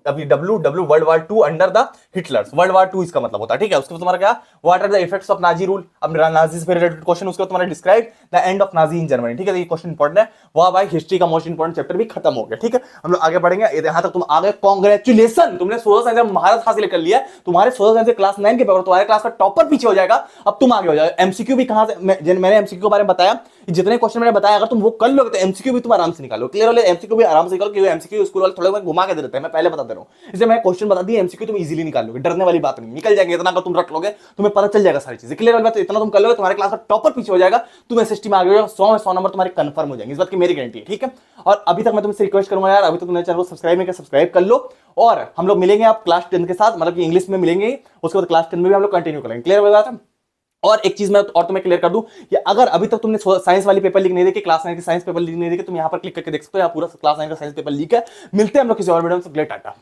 अभी WW world war 2 under the Hitler's, world war 2 इसका मतलब होता है, ठीक है। उसके बाद तुम्हारा क्या, what are the effects of Nazi rule, अब नाजी से रिलेटेड क्वेश्चन, उसके बाद तुम्हारा describe the end of Nazi in Germany, ठीक है। ये क्वेश्चन इंपॉर्टेंट है, वाह भाई हिस्ट्री का मोस्ट इंपॉर्टेंट चैप्टर भी खत्म हो गया, ठीक है। हम लोग आगे बढ़ेंगे, यहां तक तुम आ गए, कांग्रेचुलेशन, तुमने सोशल साइंस में महारत हासिल कर लिया, तुम्हारे सोशल साइंस के क्लास 9 के पेपर तुम्हारे क्लास का टॉपर पीछे हो जाएगा, अब तुम आगे हो जाओ। एमसीक्यू भी कहां से, मैंने एमसीक्यू के बारे में बताया, जितने क्वेश्चन मैंने बताया अगर तुम वो कर लोगे तो एमसीक्यू भी तुम आराम से निकालो, क्लियर वाले एमसीक्यू भी आराम से निकालो, क्योंकि एमसीक्यू स्कूल वाले थोड़े घुमा के दे देते हैं, मैं पहले बता दे रहा हूं, इसलिए मैं क्वेश्चन बता दिया, एमसीक्यू तुम इजीली निकाल लोगे, डरने वाली बात नहीं, निकल जाएंगे, इतना अगर तुम रख लोगे तुम्हें पता चल जाएगा सारी चीजें, क्लियर वाली बात, इतना तुम कर लोगे तुम्हारे क्लास का टॉपर पीछे हो जाएगा, तुम एसएसटी में आ गए हो, 100 में 100 नंबर तुम्हारे कंफर्म हो जाएंगे, इस बात की मेरी गारंटी है, ठीक है। और अभी तक मैं तुमसे रिक्वेस्ट करूंगा यार, अभी तक तुमने चैनल को सब्सक्राइब नहीं किया, सब्सक्राइब कर लो, और हम लोग मिलेंगे आप क्लास 10 के साथ, मतलब कि इंग्लिश में मिलेंगे, उसके बाद क्लास 10 में भी हम लोग कंटिन्यू करेंगे, क्लियर वाली बात है। और एक चीज मैं और तुम्हें क्लियर कर दूं कि अगर अभी तक तुमने साइंस वाली पेपर लीक नहीं देखी, क्लास 9 की साइंस पेपर लीक नहीं देखी, तुम यहां पर क्लिक करके देख सकते हो, पूरा क्लास 9 का साइंस पेपर लीक है। मिलते हैं हम लोग किसी और वीडियो में, टाटा।